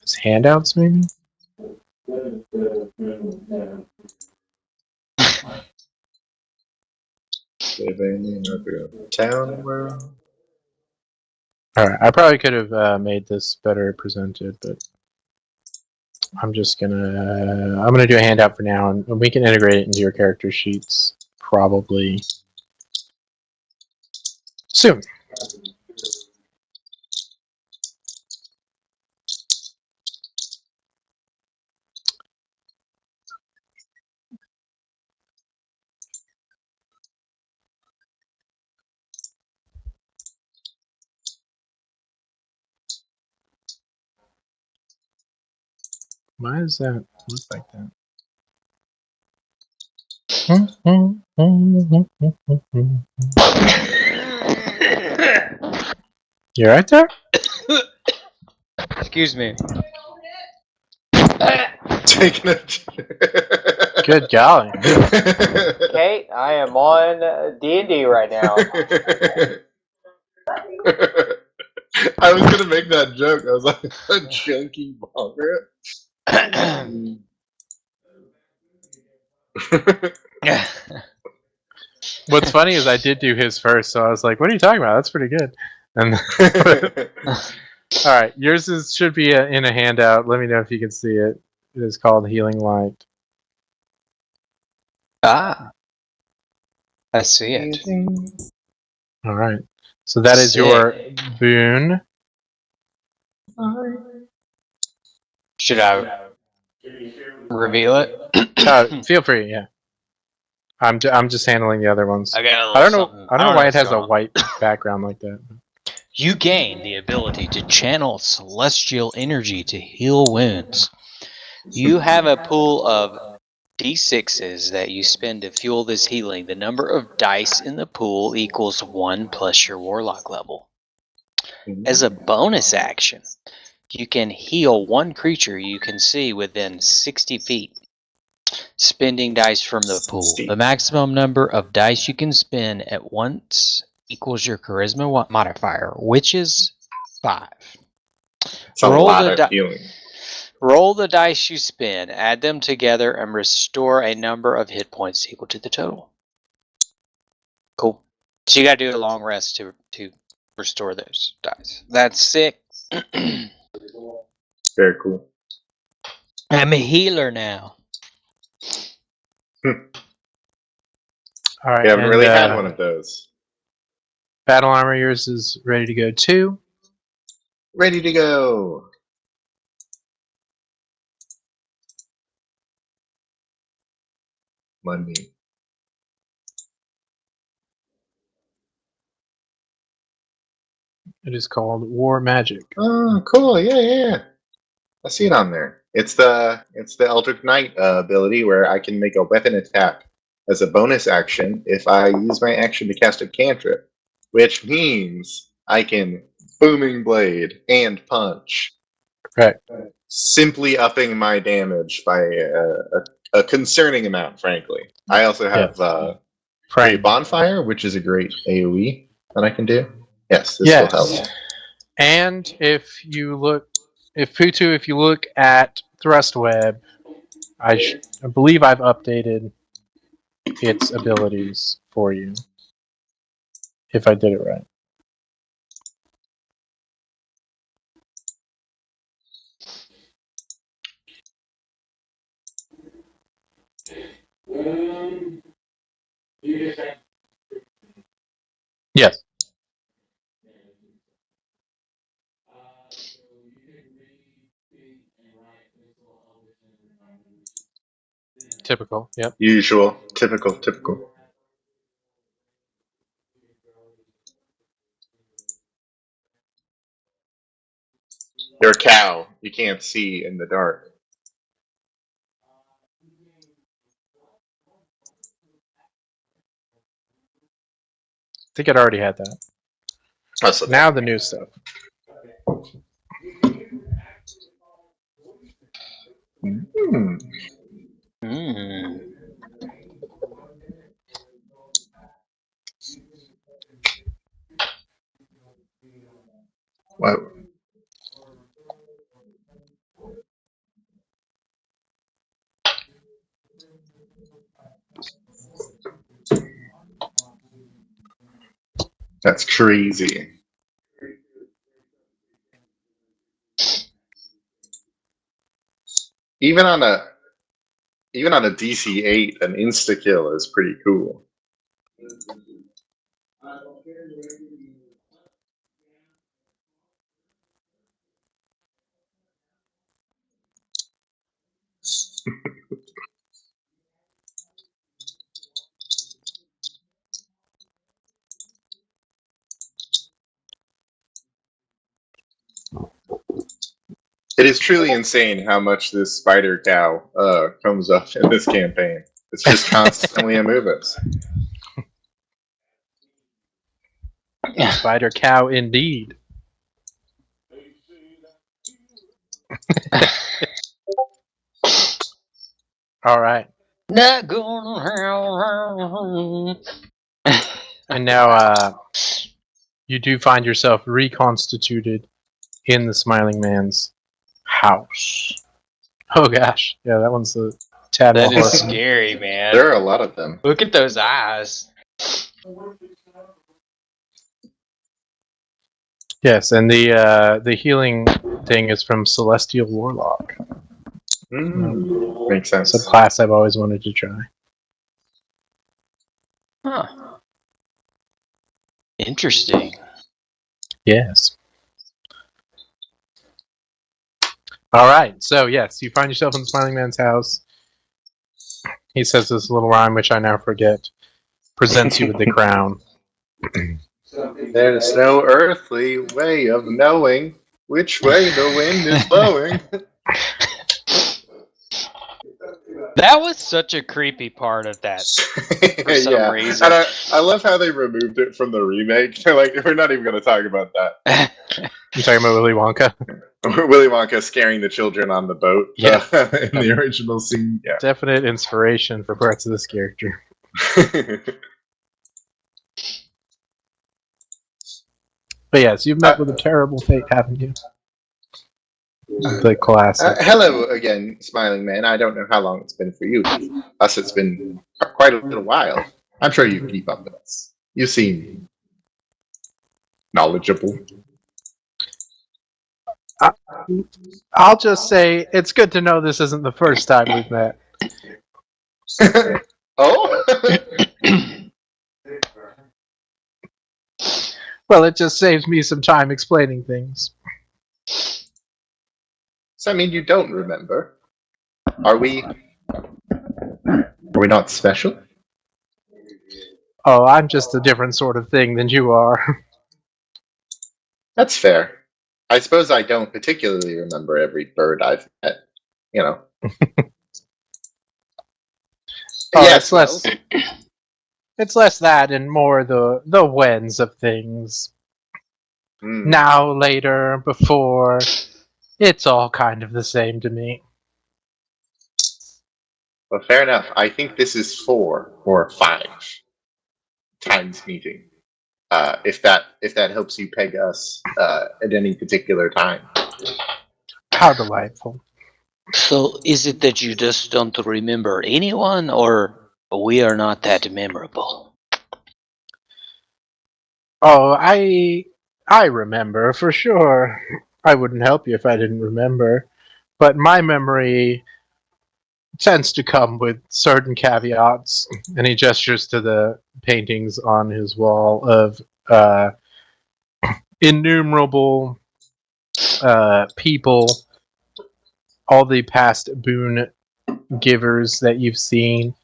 Is handouts, maybe? Living in a town where... Alright, I probably could have made this better presented, but I'm just gonna... I'm gonna do a handout for now, and we can integrate it into your character sheets probably soon. Why does that look like that? You right there? Excuse me. Taking a... Good golly. Kate, I am on D&D right now. I was gonna make that joke. I was like, a chunky bonger. What's funny is I did do his first, so I was like, "What are you talking about? That's pretty good." And all right, should be in a handout. Let me know if you can see it. It is called Healing Light. I see it. All right, so that is your boon. Should I reveal it? Feel free, yeah. I'm just handling the other ones. I got a little I don't know. something. I don't know why it what's has a going on. white background like that. You gain the ability to channel celestial energy to heal wounds. You have a pool of D6s that you spend to fuel this healing. The number of dice in the pool equals 1 plus your warlock level. As a bonus action, you can heal one creature you can see within 60 feet, spending dice from the pool. The maximum number of dice you can spend at once equals your charisma modifier, which is 5. It's a lot of healing. Roll the dice you spin, add them together, and restore a number of hit points equal to the total. Cool. So you gotta do a long rest to restore those dice. That's sick. Very cool. I'm a healer now. All right, We haven't really had one of those. Battle armor, yours is ready to go too. Ready to go. Money. It is called War Magic. Oh, cool! Yeah. I see it on there. It's the Eldritch Knight ability where I can make a weapon attack as a bonus action if I use my action to cast a cantrip, which means I can booming blade and punch. Right. Simply upping my damage by a concerning amount, frankly. I also have Great Bonfire, which is a great AoE that I can do. Yes, this will help. And if PU2, if you look at Thrust Web, I believe I've updated its abilities for you. If I did it right. Yes. Typical. Yep. Usual. Typical. You're a cow. You can't see in the dark. I think it already had that. Now the new stuff. What? That's crazy. Even on a DC 8, an insta kill is pretty cool. It is truly insane how much this spider cow comes up in this campaign. It's just constantly a movement. Spider cow indeed. All right. Not gonna. And now you do find yourself reconstituted in the Smiling Man's house. Oh gosh, yeah, that one's a tad That more is horrifying. scary, man. There are a lot of them. Look at those eyes. Yes, and the healing thing is from Celestial Warlock. Makes sense. It's a class I've always wanted to try. Huh. Interesting. Yes. All right. So yes, you find yourself in the Smiling Man's house. He says this little rhyme, which I now forget. Presents you with the crown. There's no earthly way of knowing which way the wind is blowing. That was such a creepy part of that. For some reason. And I love how they removed it from the remake. They're like, we're not even going to talk about that. You talking about Willy Wonka? Willy Wonka scaring the children on the boat. Yeah. In the original scene. Yeah. Definite inspiration for parts of this character. But yes, you've met with a terrible fate, haven't you? The classic. Hello again, Smiling Man. I don't know how long it's been for you. Us, it's been quite a little while. I'm sure you keep up with us. You seem knowledgeable. I'll just say it's good to know this isn't the first time we've met. Oh? Well, it just saves me some time explaining things. So I mean, you don't remember? Are we not special? Oh, I'm just a different sort of thing than you are. That's fair. I suppose I don't particularly remember every bird I've met. You know. Oh, Yes, it's less that and more the whens of things. Mm. Now, later, before. It's all kind of the same to me. Well, fair enough. I think this is 4 or 5 times meeting. If that helps you peg us at any particular time. How delightful. So, is it that you just don't remember anyone, or we are not that memorable? Oh, I remember for sure. I wouldn't help you if I didn't remember. But my memory tends to come with certain caveats. And he gestures to the paintings on his wall of innumerable people, all the past boon givers that you've seen,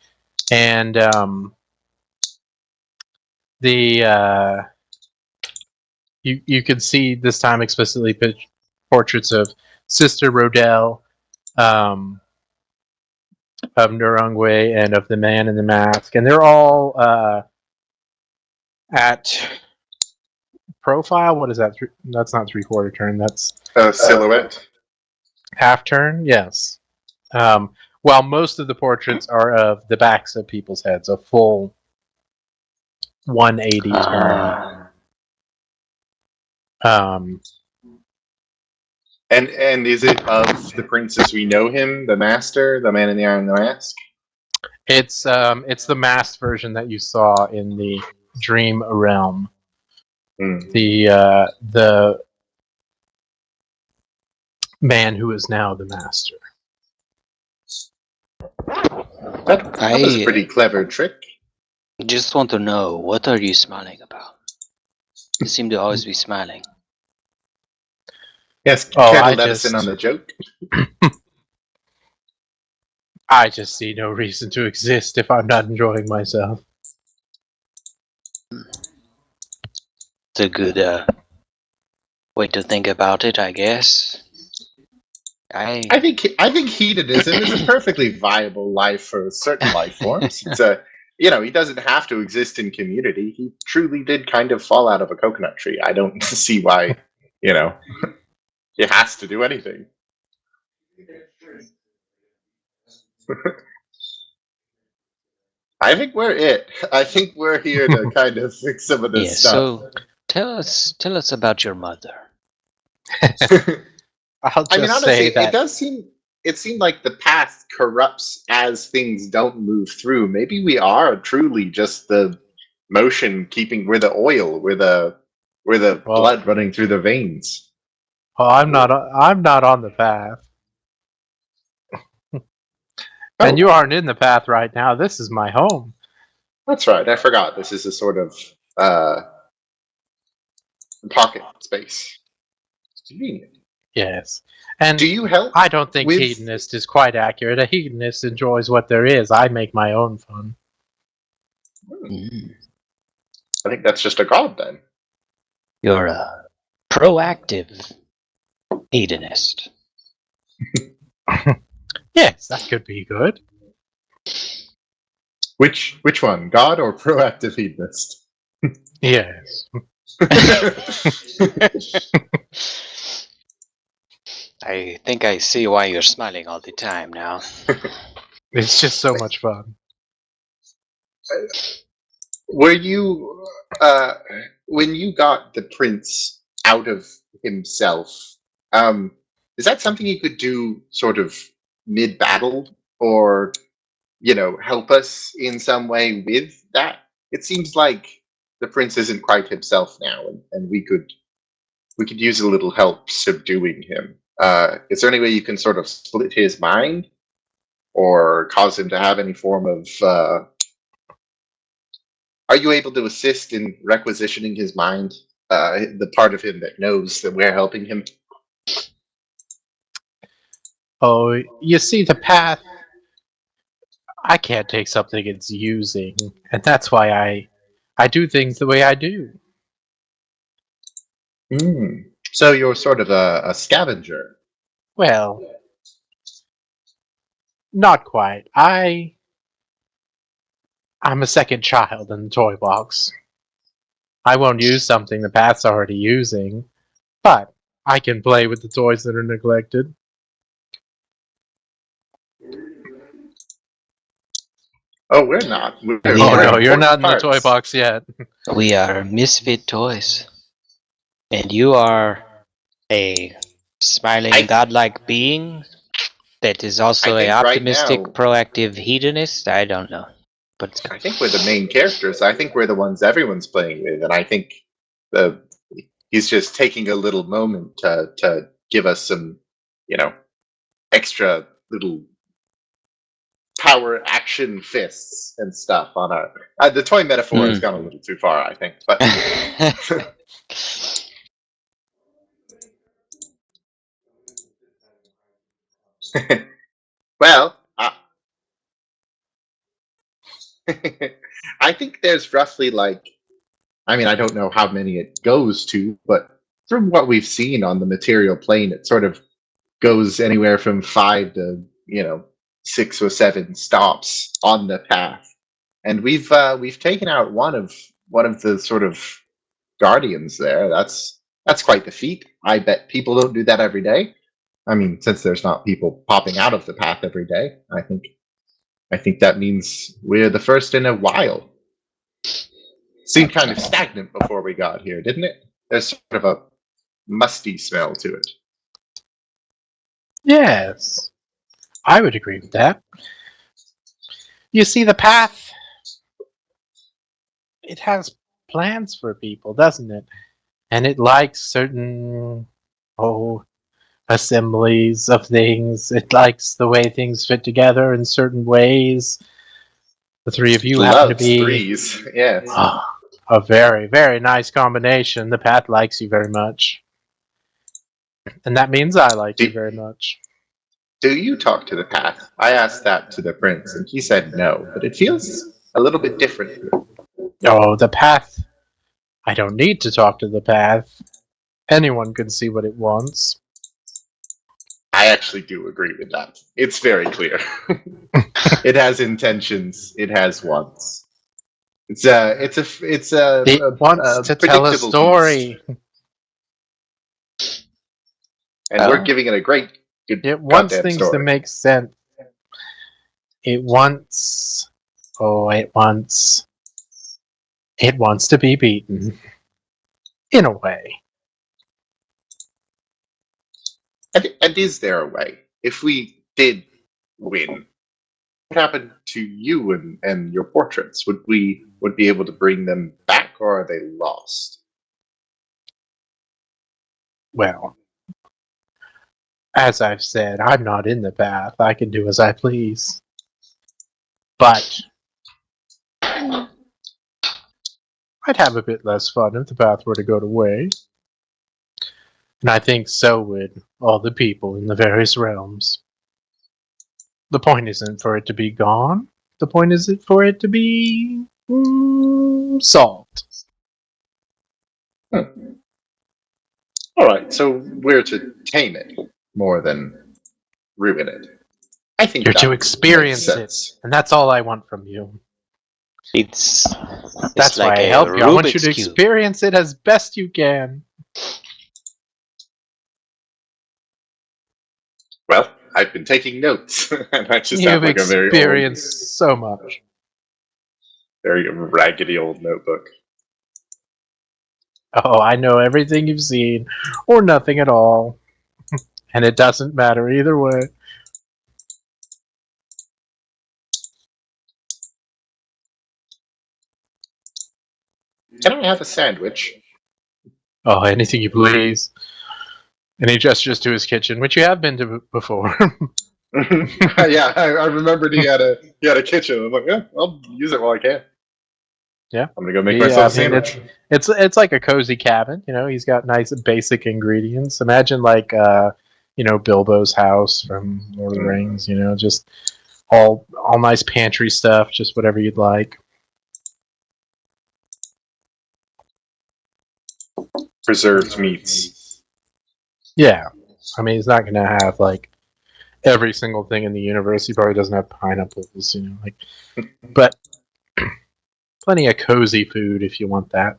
and you could see this time explicitly portraits of Sister Rodell, of Nurungwe, and of the Man in the Mask, and they're all at profile. What is that? That's not 3/4 turn. That's Silhouette. half turn. Yes. While most of the portraits are of the backs of people's heads, a full 180 turn. And is it of the prince as we know him, the master, the man in the iron mask? It's the masked version that you saw in the Dream Realm. The man who is now the master. That was a pretty clever trick. Just want to know, what are you smiling about? You seem to always be smiling. Yes, I Carol let us in on the joke. I just see no reason to exist if I'm not enjoying myself. It's a good way to think about it, I guess. I think hedonism is a perfectly viable life for certain life forms. It's he doesn't have to exist in community. He truly did kind of fall out of a coconut tree. I don't see why, he has to do anything. I think we're it. I think we're here to kind of fix some of this stuff. So Tell us about your mother. I'll just I mean, honestly, say that it seemed like the path corrupts as things don't move through. Maybe we are truly just the motion keeping, we're the oil, we're the blood running through the veins. I'm not on the path. Oh, And you aren't in the path right now. This is my home. that's right. I forgot. This is a sort of pocket space. It's convenient. Yes. And Do you help? I don't think with- hedonist is quite accurate. A hedonist enjoys what there is. I make my own fun. I think that's just a god then. You're a proactive hedonist. Yes, that could be good. Which one, god or proactive hedonist? Yes. I think I see why you're smiling all the time now. It's just so much fun. Were you when you got the prince out of himself? Is that something you could do sort of mid battle, or help us in some way with that? It seems like the prince isn't quite himself now, and we could use a little help subduing him. Is there any way you can sort of split his mind, or cause him to have any form of? Are you able to assist in requisitioning his mind, the part of him that knows that we're helping him? Oh, you see, the path. I can't take something it's using, and that's why I do things the way I do. So you're sort of a scavenger. Well, not quite. I'm a second child in the toy box. I won't use something the path's already using, but I can play with the toys that are neglected. Oh, we're not. We Oh are no, you're not in the important toy parts. box yet. We are misfit toys. And you are a smiling godlike being that is also I a think right optimistic, now- proactive hedonist? I don't know. But I think we're the main characters. I think we're the ones everyone's playing with, and I think he's just taking a little moment to give us some, extra little power action fists and stuff on our. The toy metaphor has gone a little too far, I think. But well, I think there's roughly I don't know how many it goes to, but from what we've seen on the material plane, it sort of goes anywhere from 5 to 6 or 7 stops on the path, and we've taken out one of the sort of guardians there. That's quite the feat. I bet people don't do that every day. I mean, since there's not people popping out of the path every day, I think that means we're the first in a while. Seemed kind of stagnant before we got here, didn't it? There's sort of a musty smell to it. Yes, I would agree with that. You see, the path, it has plans for people, doesn't it? And it likes certain, assemblies of things. It likes the way things fit together in certain ways. The three of you happen to Loves be threes, yes. a very, very nice combination. The path likes you very much. And that means I like you very much. Do you talk to the path? I asked that to the prince, and he said no, but it feels a little bit different. Oh, the path. I don't need to talk to the path. Anyone can see what it wants. I actually do agree with that. It's very clear. It has intentions. It has wants. It wants to tell a predictable story. beast. And we're giving it a good It wants goddamn things story. to make sense. It wants. It wants to be beaten. In a way. And is there a way? If we did win, what happened to you and your portraits? Would we be able to bring them back, or are they lost? Well, as I've said, I'm not in the path. I can do as I please. But I'd have a bit less fun if the path were to go away. And I think so would all the people in the various realms. The point isn't for it to be gone. The point is for it to be solved. All right, so we're to tame it more than ruin it. I think You're that to experience makes it, sense. and that's all I want from you. It's That's like why I a help you. I want you Rubik's to Cube. experience it as best you can. Well, I've been taking notes, and I just have You've like a very old, experienced so much. very raggedy old notebook. Oh, I know everything you've seen, or nothing at all. And it doesn't matter either way. Can I have a sandwich? Oh, anything you please. And he gestures to his kitchen, which you have been to before. Yeah, I remembered he had a kitchen. I'm like, yeah, I'll use it while I can. Yeah. I'm gonna go make Yeah, myself a I mean, sandwich. it's like a cozy cabin. You know, he's got nice basic ingredients. Imagine like Bilbo's house from Lord of the Rings. You know, just all nice pantry stuff, just whatever you'd like. Preserved meats. Yeah, I mean, he's not gonna have like every single thing in the universe. He probably doesn't have pineapples. You know, like, but plenty of cozy food if you want that.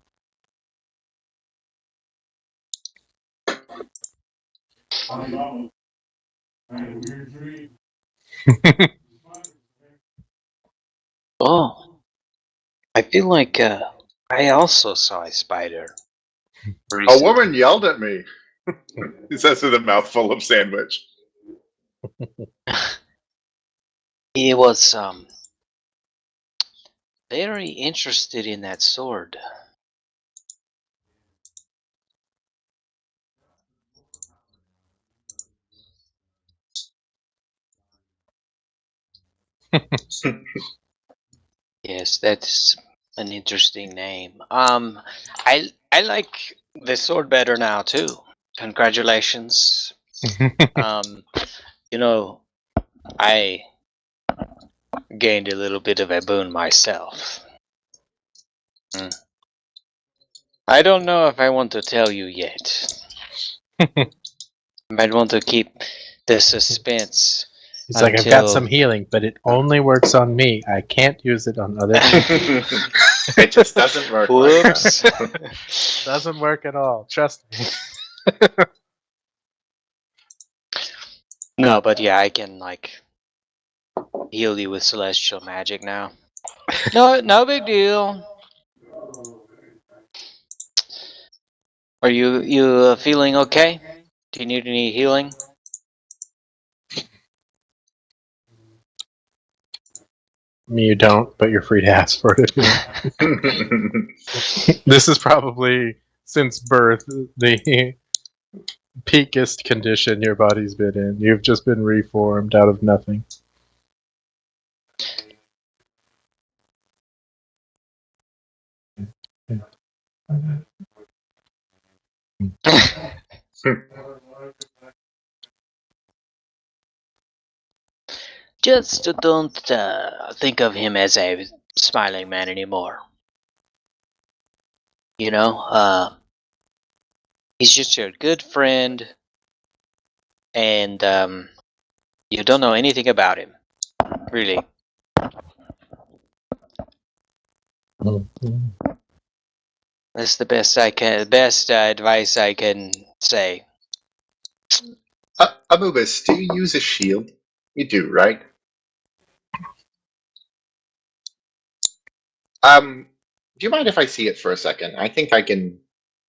Oh, I feel like I also saw a spider. A Recently. woman yelled at me. He says with a mouthful of sandwich. He was very interested in that sword. Yes, that's an interesting name. I like the sword better now too. Congratulations. You know, I gained a little bit of a boon myself. I don't know if I want to tell you yet. I might want to keep the suspense. He's like, I've got some healing, but it only works on me. I can't use it on other people. It just doesn't work. Whoops. Like that. Doesn't work at all. Trust me. No, but yeah, I can like heal you with celestial magic now. No big deal. Are you feeling okay? Do you need any healing? You don't, but you're free to ask for it. This is probably, since birth, the peakest condition your body's been in. You've just been reformed out of nothing. Just don't think of him as a smiling man anymore. You know, he's just your good friend, and you don't know anything about him, really. That's the best advice I can say. Amubis, do you use a shield? You do, right? Do you mind if I see it for a second? I think I can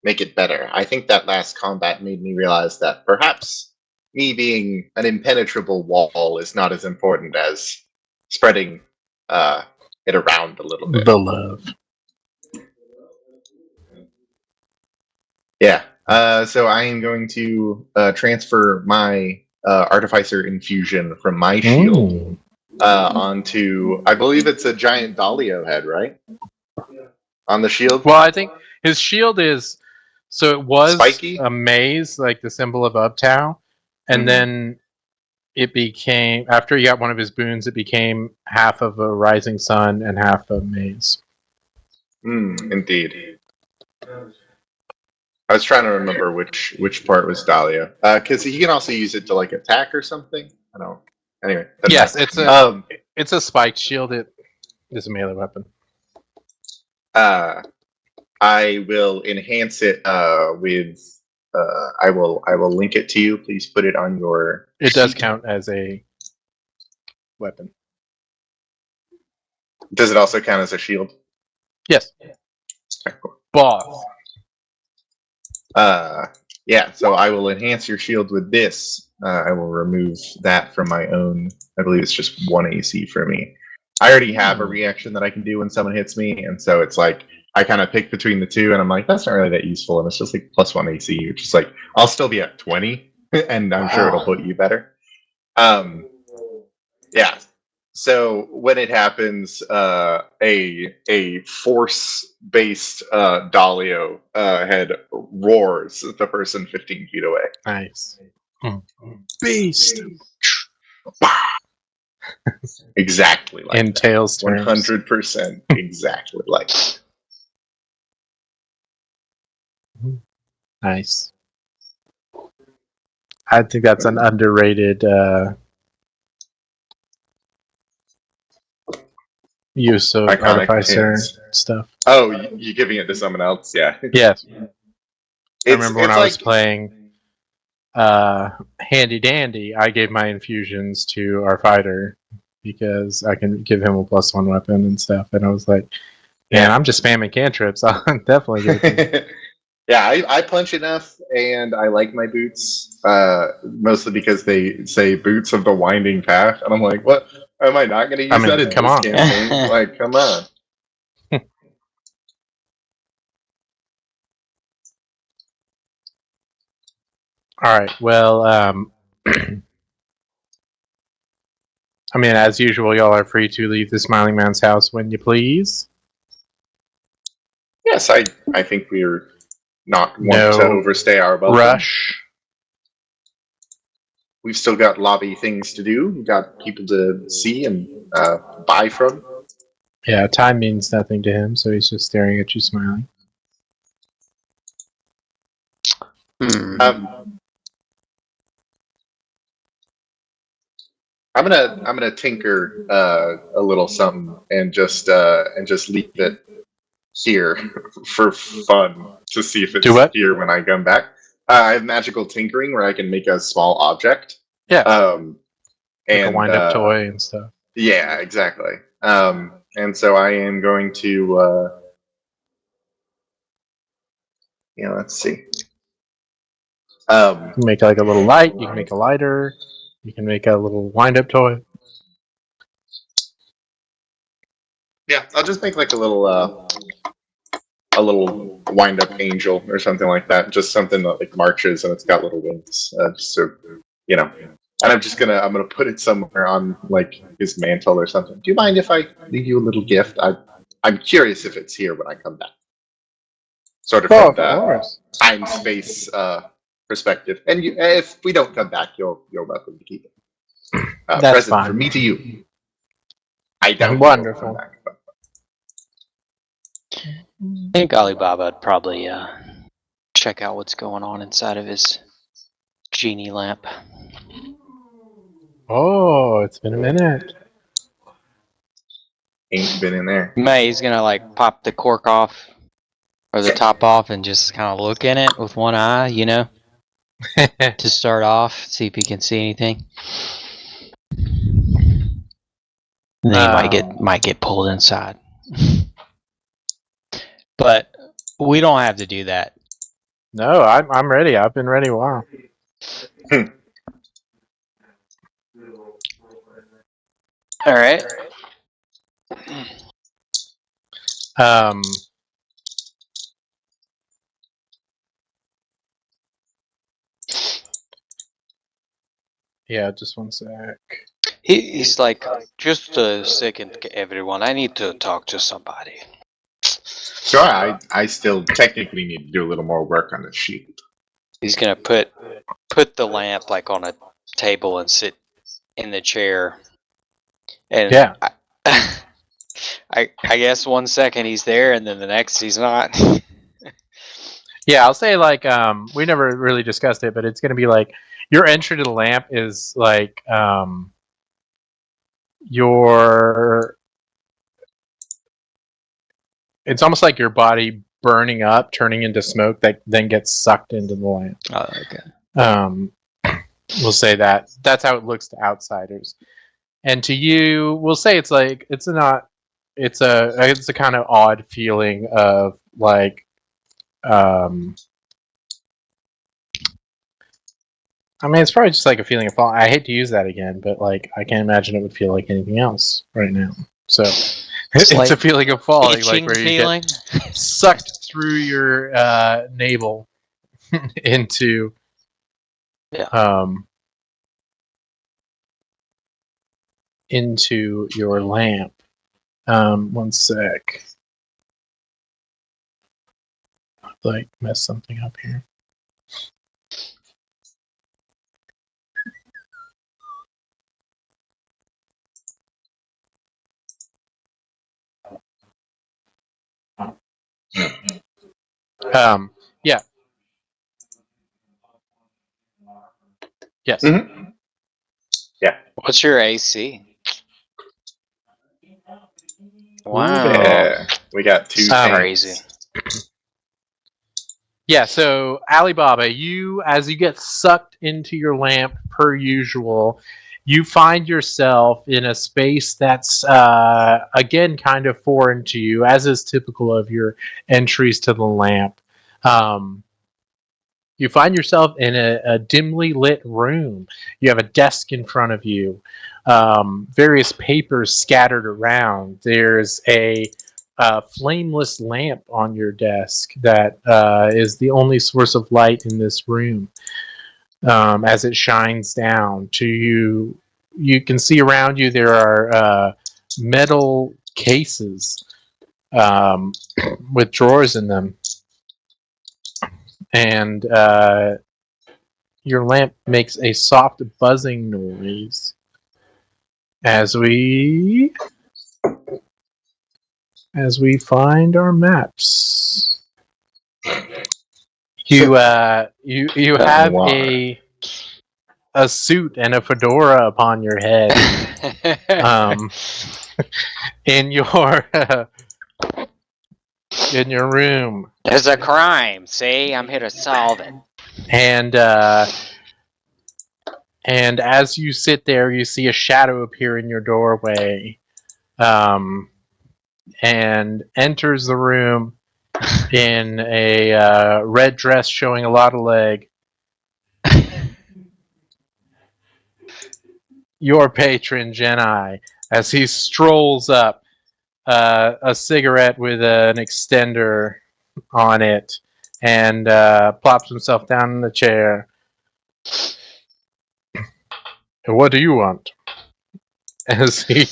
make it better. I think that last combat made me realize that perhaps me being an impenetrable wall is not as important as spreading it around a little bit. The love. Yeah. So I am going to transfer my Artificer infusion from my shield onto, I believe it's a giant Dalio head, right? On the shield? Well, I think his shield is, so it was Spiky? a maze, like the symbol of Uptown, and then it became, after he got one of his boons, it became half of a rising sun and half a maze. Indeed. I was trying to remember which part was Dahlia, because he can also use it to like attack or something. I don't. Anyway. Yes, it's a spiked shield. It is a melee weapon. I will enhance it with. I will link it to you. Please put it on your. It does count as a weapon. Does it also count as a shield? Yes. Okay, cool. Boss. Yeah, so I will enhance your shield with this. I will remove that from my own. I believe it's just 1 AC for me. I already have a reaction that I can do when someone hits me, and so it's like I kind of pick between the two, and I'm like, that's not really that useful, and it's just like plus 1 AC, which is like I'll still be at 20, and I'm sure it'll put you better. Yeah. So when it happens, a force-based Dalio head roars at the person 15 feet away. Nice. Beast. Exactly like In Tails terms. 100% exactly like that. Nice. I think that's an underrated use of Iconic Artificer hands. stuff. Oh, you giving it to someone else? Yeah. Yes. I remember when I was like, playing Handy Dandy, I gave my infusions to our fighter because I can give him a +1 weapon and stuff. And I was like, man, I'm just spamming cantrips. I'll definitely give it to you. Yeah, I punch enough, and I like my boots, mostly because they say boots of the winding path, and I'm like, what? Am I not going to use that in come this on. campaign? Like, come on. All right. Well, I mean, as usual, y'all are free to leave the Smiling Man's house when you please. Yes, I think we're not want No to overstay our welcome. rush. We've still got lobby things to do. We've got people to see and buy from. Yeah, time means nothing to him, so he's just staring at you, smiling. I'm gonna tinker a little something and just leave it here for fun to see if it's here when I come back. I have magical tinkering where I can make a small object. Yeah. And like a wind-up toy and stuff. Yeah, exactly. And so I am going to. Let's see. You can make like a little light. You can make a lighter. You can make a little wind-up toy. Yeah, I'll just make like a little wind-up angel or something like that. Just something that like marches and it's got little wings. Just so And I'm gonna put it somewhere on like his mantle or something. Do you mind if I leave you a little gift? I'm curious if it's here when I come back. Sort of from the time space perspective. And if we don't come back, you're welcome to keep it. That's present fine. from me to you. I doubt Wonderful. you'll come back, but... I think Alibaba would probably check out what's going on inside of his genie lamp. Oh, it's been a minute. Ain't been in there. He's gonna like pop the cork off or the top off and just kind of look in it with one eye, to start off, see if he can see anything. And then he might get pulled inside. But we don't have to do that No, I'm ready. I've been ready a while. All right. Yeah, just one sec. He's like, just a second, everyone. I need to talk to somebody. Sure, I still technically need to do a little more work on the sheet. He's gonna put the lamp like on a table and sit in the chair. And Yeah. I guess 1 second he's there, and then the next he's not. Yeah, I'll say like we never really discussed it, but it's gonna be like your entry to the lamp is like your. It's almost like your body burning up, turning into smoke that then gets sucked into the lamp. Oh, okay. We'll say that that's how it looks to outsiders, and to you, we'll say it's like it's a kind of odd feeling of like I mean, it's probably just like a feeling of fall. I hate to use that again, but like I can't imagine it would feel like anything else right now. So it's like a feeling of falling, Itching like where feeling. you get sucked through your navel into into your lamp. One sec. Like mess something up here. Yeah. Yes. Mm-hmm. Yeah. What's your AC? Wow. Yeah. We got 2 Crazy. tanks. Yeah, so Alibaba, you as you get sucked into your lamp per usual, you find yourself in a space that's again kind of foreign to you, as is typical of your entries to the lamp. You find yourself in a dimly lit room. You have a desk in front of you, various papers scattered around. There's a flameless lamp on your desk that is the only source of light in this room. As it shines down to you, you can see around you there are metal cases with drawers in them. And your lamp makes a soft buzzing noise as we find our maps. You have a suit and a fedora upon your head. In your room. There's a crime. See, I'm here to solve it. And as you sit there, you see a shadow appear in your doorway, and enters the room in a red dress showing a lot of leg. Your patron, Jedi, as he strolls up, a cigarette with an extender on it, and plops himself down in the chair. What do you want? As he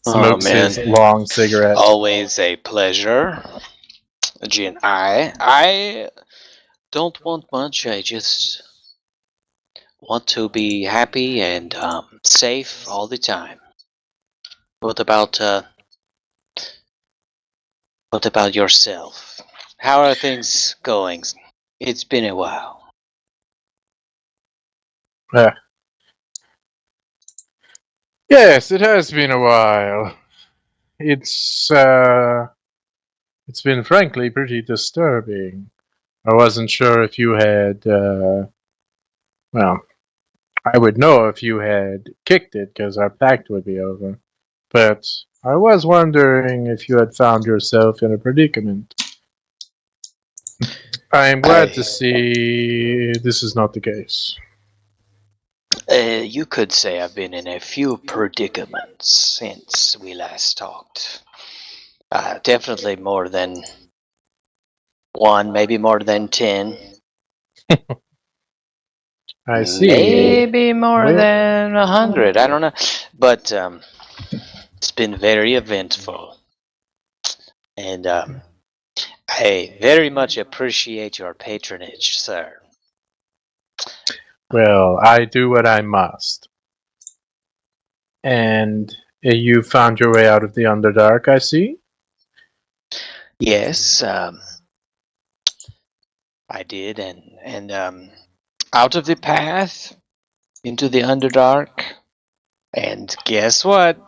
smokes his long cigarette. Always a pleasure. Jin, I don't want much. I just want to be happy and safe all the time. What about yourself? How are things going? It's been a while. Yes, it has been a while. It's been frankly pretty disturbing. I wasn't sure if you had well, I would know if you had kicked it because our pact would be over. But I was wondering if you had found yourself in a predicament. I am glad to see this is not the case. You could say I've been in a few predicaments since we last talked. Definitely more than one, maybe more than 10. I see. Maybe more Where- than 100. I don't know. But it's been very eventful. And I very much appreciate your patronage, sir. Well, I do what I must. And you found your way out of the Underdark, I see? Yes, I did, and out of the path into the Underdark, and guess what?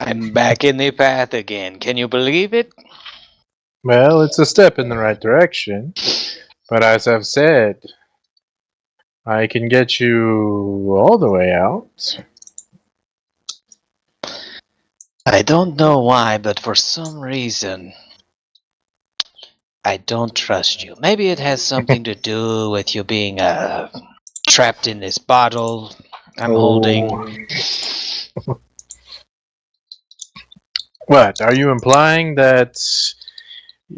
I'm back in the path again. Can you believe it? Well, it's a step in the right direction. But as I've said, I can get you all the way out. I don't know why, but for some reason, I don't trust you. Maybe it has something to do with you being trapped in this bottle I'm holding. What? Are you implying that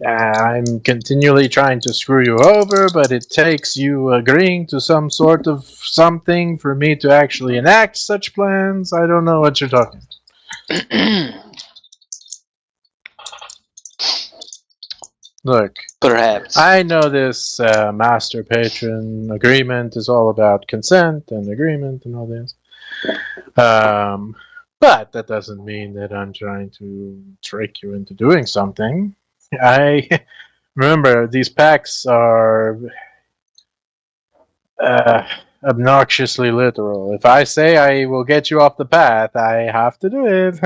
I'm continually trying to screw you over, but it takes you agreeing to some sort of something for me to actually enact such plans? I don't know what you're talking about. Look, Perhaps. I know this master patron agreement is all about consent and agreement and all this. But that doesn't mean that I'm trying to trick you into doing something. I remember these pacts are obnoxiously literal. If I say I will get you off the path, I have to do it.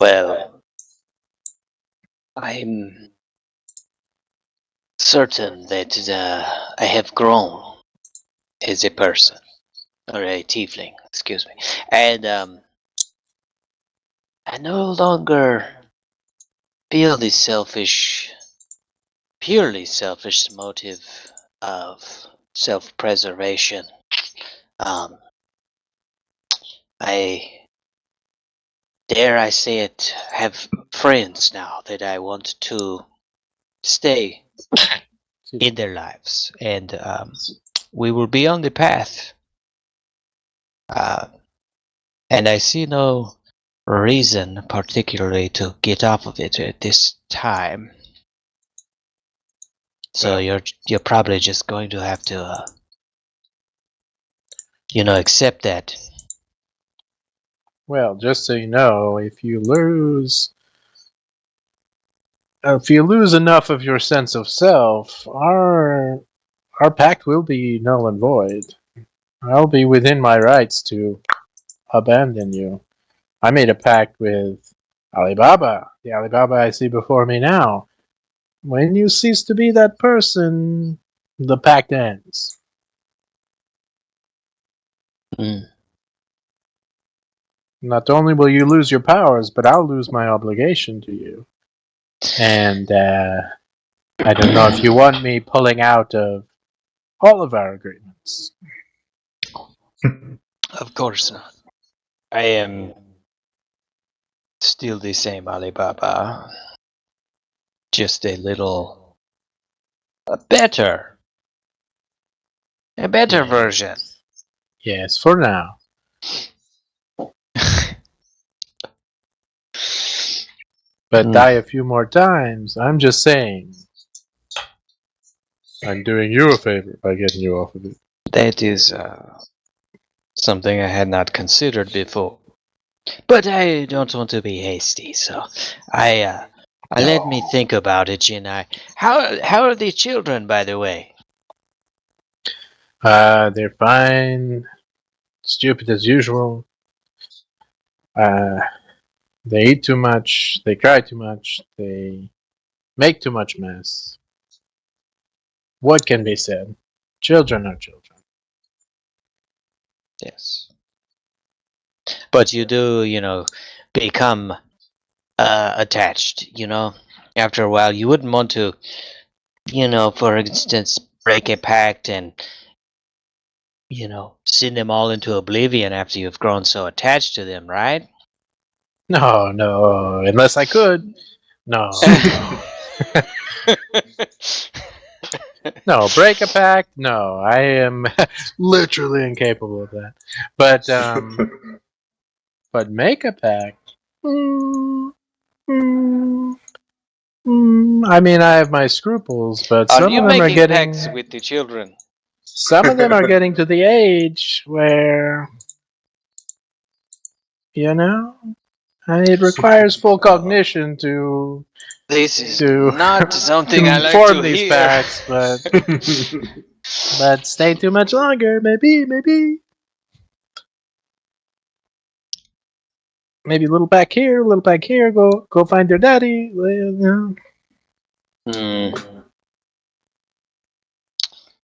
Well, I'm certain that I have grown as a person, or a tiefling, excuse me, and I no longer feel the purely selfish motive of self-preservation. I dare I say it, have friends now that I want to stay in their lives, and we will be on the path. And I see no reason particularly to get off of it at this time. So you're probably just going to have to, accept that. Well, just so you know, if you lose enough of your sense of self, our pact will be null and void. I'll be within my rights to abandon you. I made a pact with Alibaba, the Alibaba I see before me now. When you cease to be that person, the pact ends. Mm. Not only will you lose your powers, but I'll lose my obligation to you. And I don't know if you want me pulling out of all of our agreements. Of course not. I am still the same Alibaba, just a better version. Yes, for now. But die a few more times. I'm just saying. I'm doing you a favor by getting you off of it. That is something I had not considered before. But I don't want to be hasty, so I let me think about it, Jinai. How are the children, by the way? They're fine. Stupid as usual. They eat too much. They cry too much. They make too much mess. What can be said? Children are children. Yes. But you do, become attached. After a while, you wouldn't want to, for instance, break a pact and send them all into oblivion after you've grown so attached to them, right? No, unless I could. No. No, break a pact? No, I am literally incapable of that. But make a pact? I mean, I have my scruples, but Are some you of them are making getting... pacts with the children? Some of them are getting to the age where, it requires full cognition to This is to not something I like form to these hear. pacts, but stay too much longer, maybe a little back here, go find their daddy.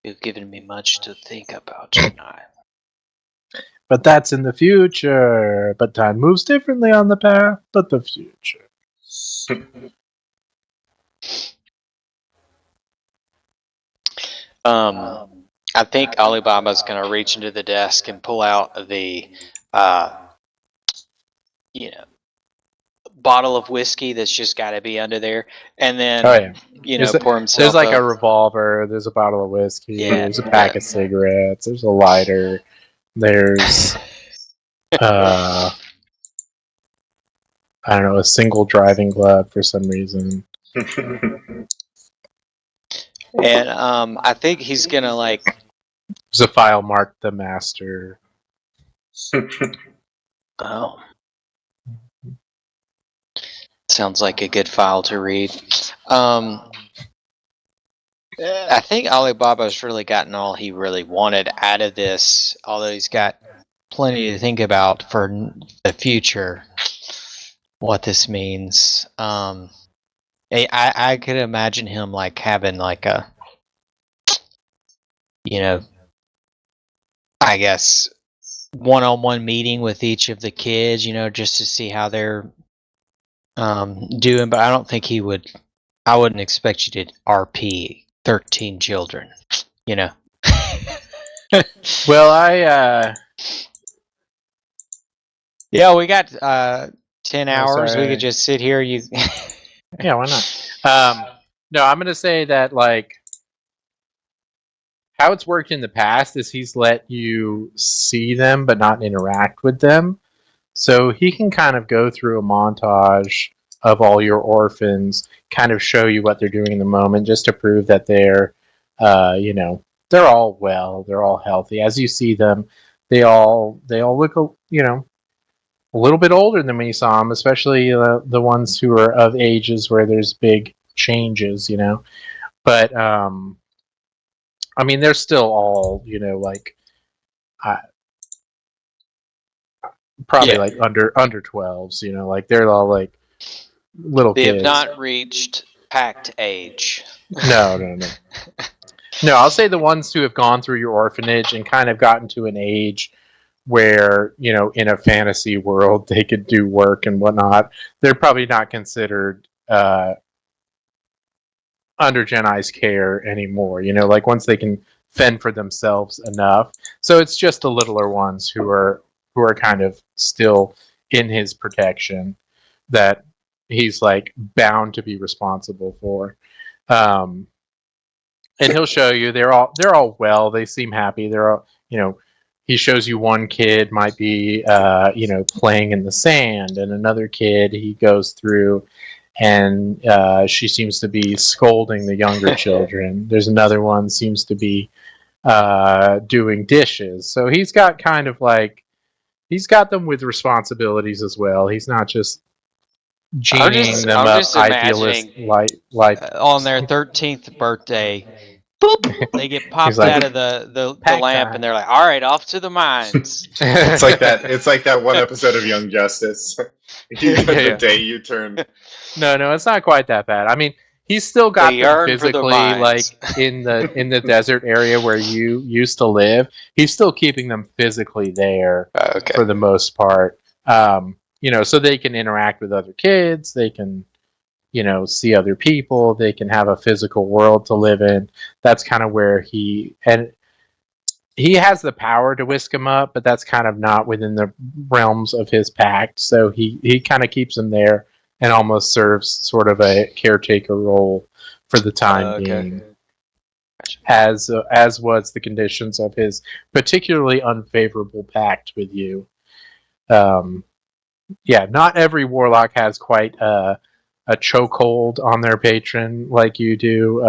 You've given me much to think about tonight. But that's in the future. But time moves differently on the path, but the future. I think Alibaba's going to reach into the desk and pull out the, bottle of whiskey that's just got to be under there, and then, pour himself. There's like a revolver. There's a bottle of whiskey. Yeah, there's a pack of cigarettes. There's a lighter. There's, I don't know, a single driving glove for some reason. And I think he's gonna There's a file marked the master. Oh. Sounds like a good file to read. I think Alibaba's really gotten all he really wanted out of this, although he's got plenty to think about for the future, what this means. I could imagine him having a, I guess, one-on-one meeting with each of the kids, just to see how they're doing, but I don't think he would. I wouldn't expect you to RP 13 children, Well, yeah, we got 10 hours. sorry. We could just sit here. Yeah, why not? No, I'm gonna say that how it's worked in the past is he's let you see them but not interact with them. So he can kind of go through a montage of all your orphans, kind of show you what they're doing in the moment, just to prove that they're, they're all well, they're all healthy. As you see them, they all look, a little bit older than when you saw them, especially the ones who are of ages where there's big changes, But I mean, they're still all, probably under 12s, they're all little They kids. have not reached pact age. No. No, I'll say the ones who have gone through your orphanage and kind of gotten to an age where, in a fantasy world, they could do work and whatnot. They're probably not considered under Jedi's care anymore. Once they can fend for themselves enough. So it's just the littler ones who are kind of still in his protection that he's bound to be responsible for. And he'll show you they're all well. They seem happy. They're all, he shows you one kid might be playing in the sand, and another kid he goes through and she seems to be scolding the younger children. There's another one seems to be doing dishes. So he's got kind of he's got them with responsibilities as well. He's not just genieing them up idealist life. On their 13th birthday, boop, they get popped out of the lamp, and they're like, "All right, off to the mines." It's like that. It's like that one episode of Young Justice. The day you turn. No, it's not quite that bad. I mean, he's still got them physically in the desert area where you used to live. He's still keeping them physically there for the most part. so they can interact with other kids, they can, see other people, they can have a physical world to live in. That's kind of where he has the power to whisk them up, but that's kind of not within the realms of his pact. So he kind of keeps them there and almost serves sort of a caretaker role for the time being. As was the conditions of his particularly unfavorable pact with you. Not every warlock has quite a chokehold on their patron like you do.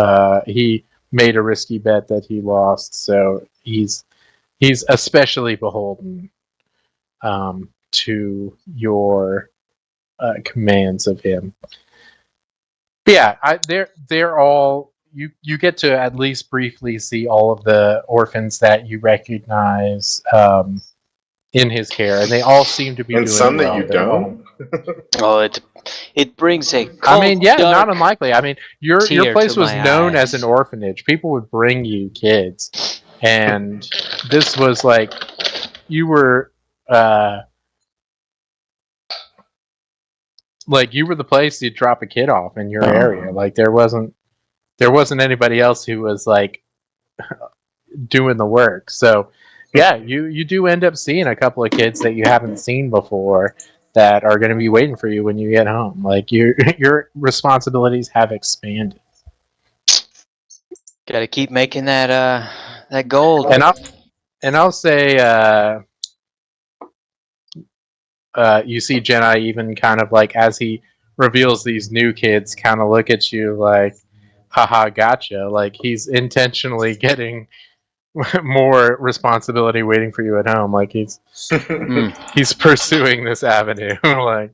He made a risky bet that he lost, so he's especially beholden to your commands of him. But yeah, they're all. You get to at least briefly see all of the orphans that you recognize in his care, and they all seem to be And doing some well. that you They're all- don't. Oh, it brings a cold, I mean, yeah, dark not unlikely. I mean, your tear place to was my known as eyes. an orphanage. People would bring you kids, and this was like you were you were the place you'd drop a kid off in your area. Like there wasn't anybody else who was like doing the work. So yeah, you do end up seeing a couple of kids that you haven't seen before that are going to be waiting for you when you get home. Like your responsibilities have expanded. Got to keep making that gold. And I'll say you see Jedi even kind of like as he reveals these new kids kind of look at you like, haha, gotcha. Like he's intentionally getting more responsibility waiting for you at home. Like he's pursuing this avenue. Like,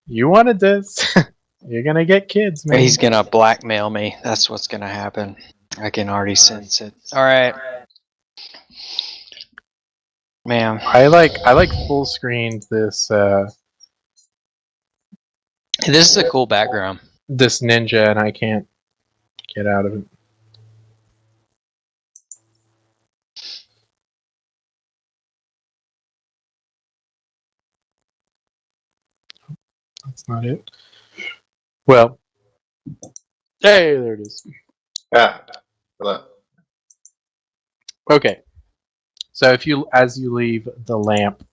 you wanted this. You're gonna get kids, man. He's gonna blackmail me. That's what's gonna happen. I can already sense it. All right, ma'am. I like full screened this This is a cool background. this ninja, and I can't get out of it. That's not it. Well, hey, there it is. Hello. Okay. So as you leave the lamp,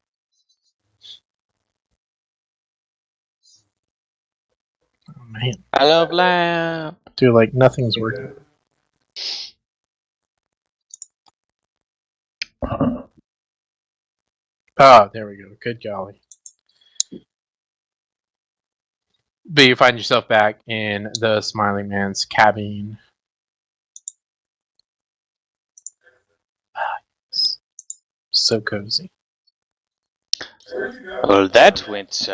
oh man, I love lamp. dude, like nothing's working. Oh, there we go. Good golly. But you find yourself back in the Smiling Man's cabin. So cozy. Well, that went.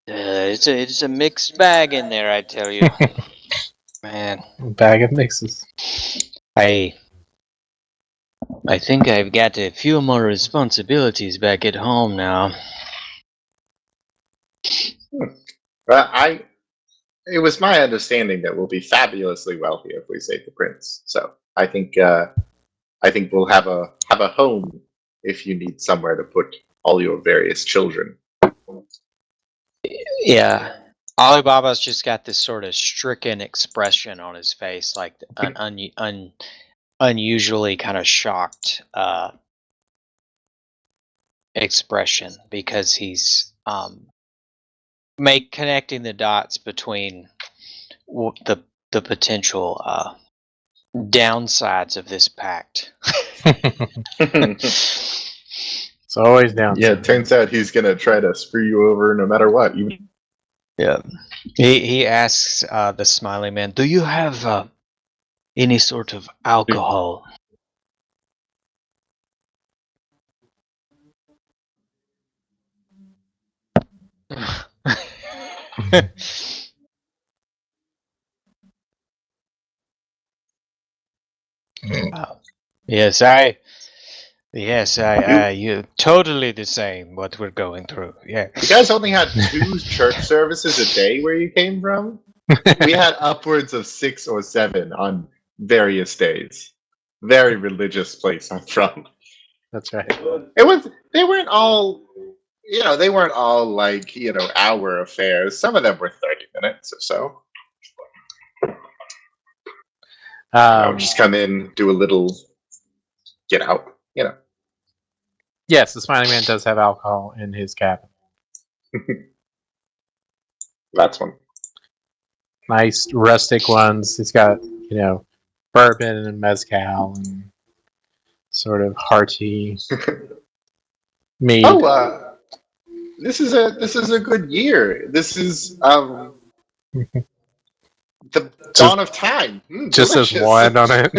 It's a mixed bag in there, I tell you. Man, Bag of mixes. I think I've got a few more responsibilities back at home now. It was my understanding that we'll be fabulously wealthy if we save the prince. So I think we'll have a home if you need somewhere to put all your various children. Yeah. Alibaba's just got this sort of stricken expression on his face, like an unusually kind of shocked expression, because he's connecting the dots between the potential downsides of this pact. It's always down. Yeah, it turns out he's gonna try to screw you over no matter what. Yeah. He asks the Smiling Man, "Do you have any sort of alcohol?" Yes, you're totally the same what we're going through. Yeah. You guys only had 2 church services a day where you came from? We had upwards of 6 or 7 on various days. Very religious place I'm from. That's right. It was. They weren't all. They weren't all like hour affairs. Some of them were 30 minutes or so. Just come in, do a little, get out. Yes, the Smiling Man does have alcohol in his cabin. That's one. Nice rustic ones. He's got bourbon and mezcal and sort of hearty mead. Oh, this is a good year. This is the dawn of time. Just says Delicious. wine on it.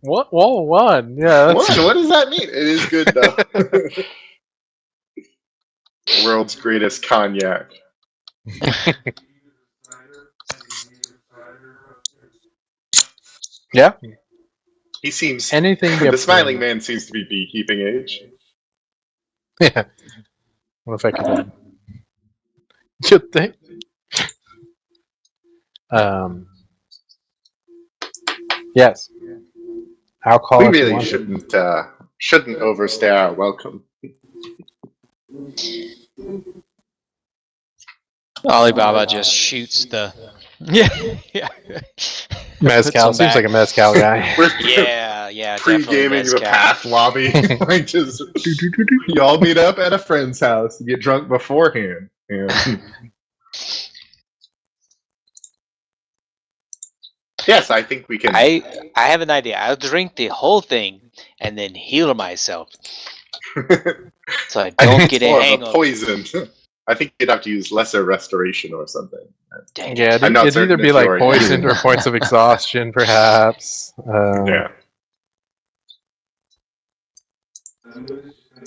What? Whoa, one. Yeah. What does that mean? It is good though. World's greatest cognac. Yeah. He seems. Anything. The Smiling Man seems to be beekeeping age. Yeah. What if I could? You think? Yes. Alcohol. We really shouldn't overstay our welcome. Alibaba just shoots the. Yeah. Mezcal. Seems like a mezcal guy. Yeah. Pre-gaming the Path lobby. Like just you all meet up at a friend's house. Get drunk beforehand. Yeah. Yes, I think we can. I have an idea. I'll drink the whole thing and then heal myself, so I don't get a more of hangover. poison. I think you'd have to use lesser restoration or something. Dang it. Yeah, I'm not it'd either certain be if like you're- poisoned or points of exhaustion, perhaps. Yeah.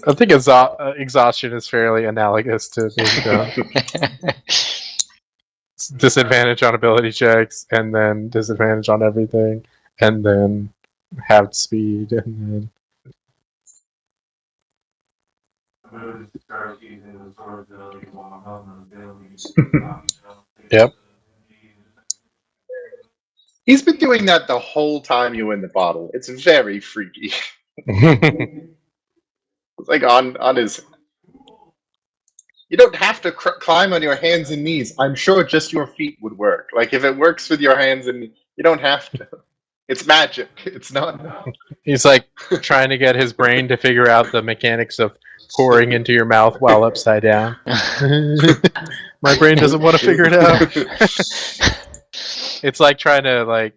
I think exhaustion is fairly analogous to being disadvantage on ability checks, and then disadvantage on everything, and then halved speed, and then. Yep. He's been doing that the whole time you win the bottle. It's very freaky. It's like on his. You don't have to climb on your hands and knees. I'm sure just your feet would work. Like if it works with your hands and you don't have to. It's magic. It's not. He's like trying to get his brain to figure out the mechanics of pouring into your mouth while upside down. My brain doesn't want to figure it out. It's like trying to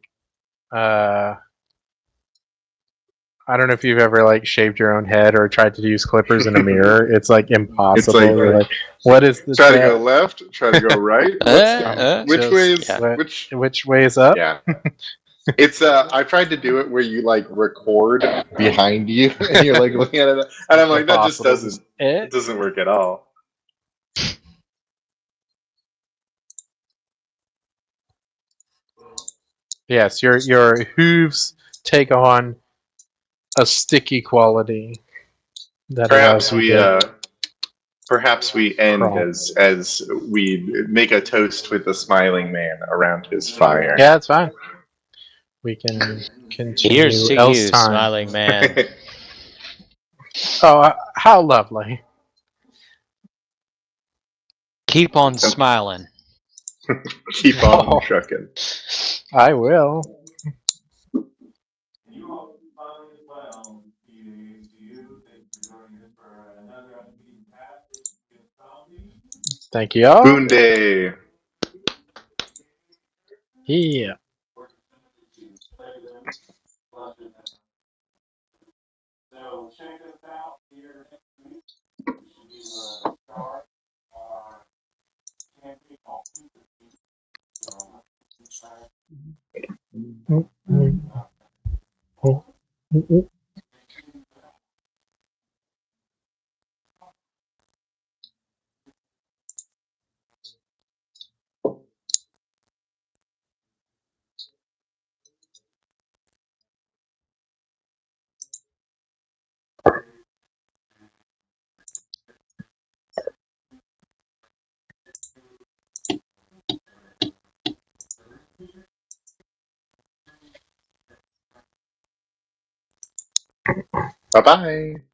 I don't know if you've ever shaved your own head or tried to use clippers in a mirror. It's like impossible. It's You're like, what is this? Try to go left. Try to go right. Which way is which way is up? Yeah. It's I tried to do it where you record behind you and you're looking at it, and I'm like, that just doesn't work at all. Yes, your hooves take on a sticky quality. That perhaps we end as we make a toast with the Smiling Man around his fire. Yeah, it's fine. We can continue. Here's to you, time. Smiling Man. Oh, how lovely. Keep on smiling. Keep on trucking. I will. Thank you all. Boonday. Yeah. Bye bye.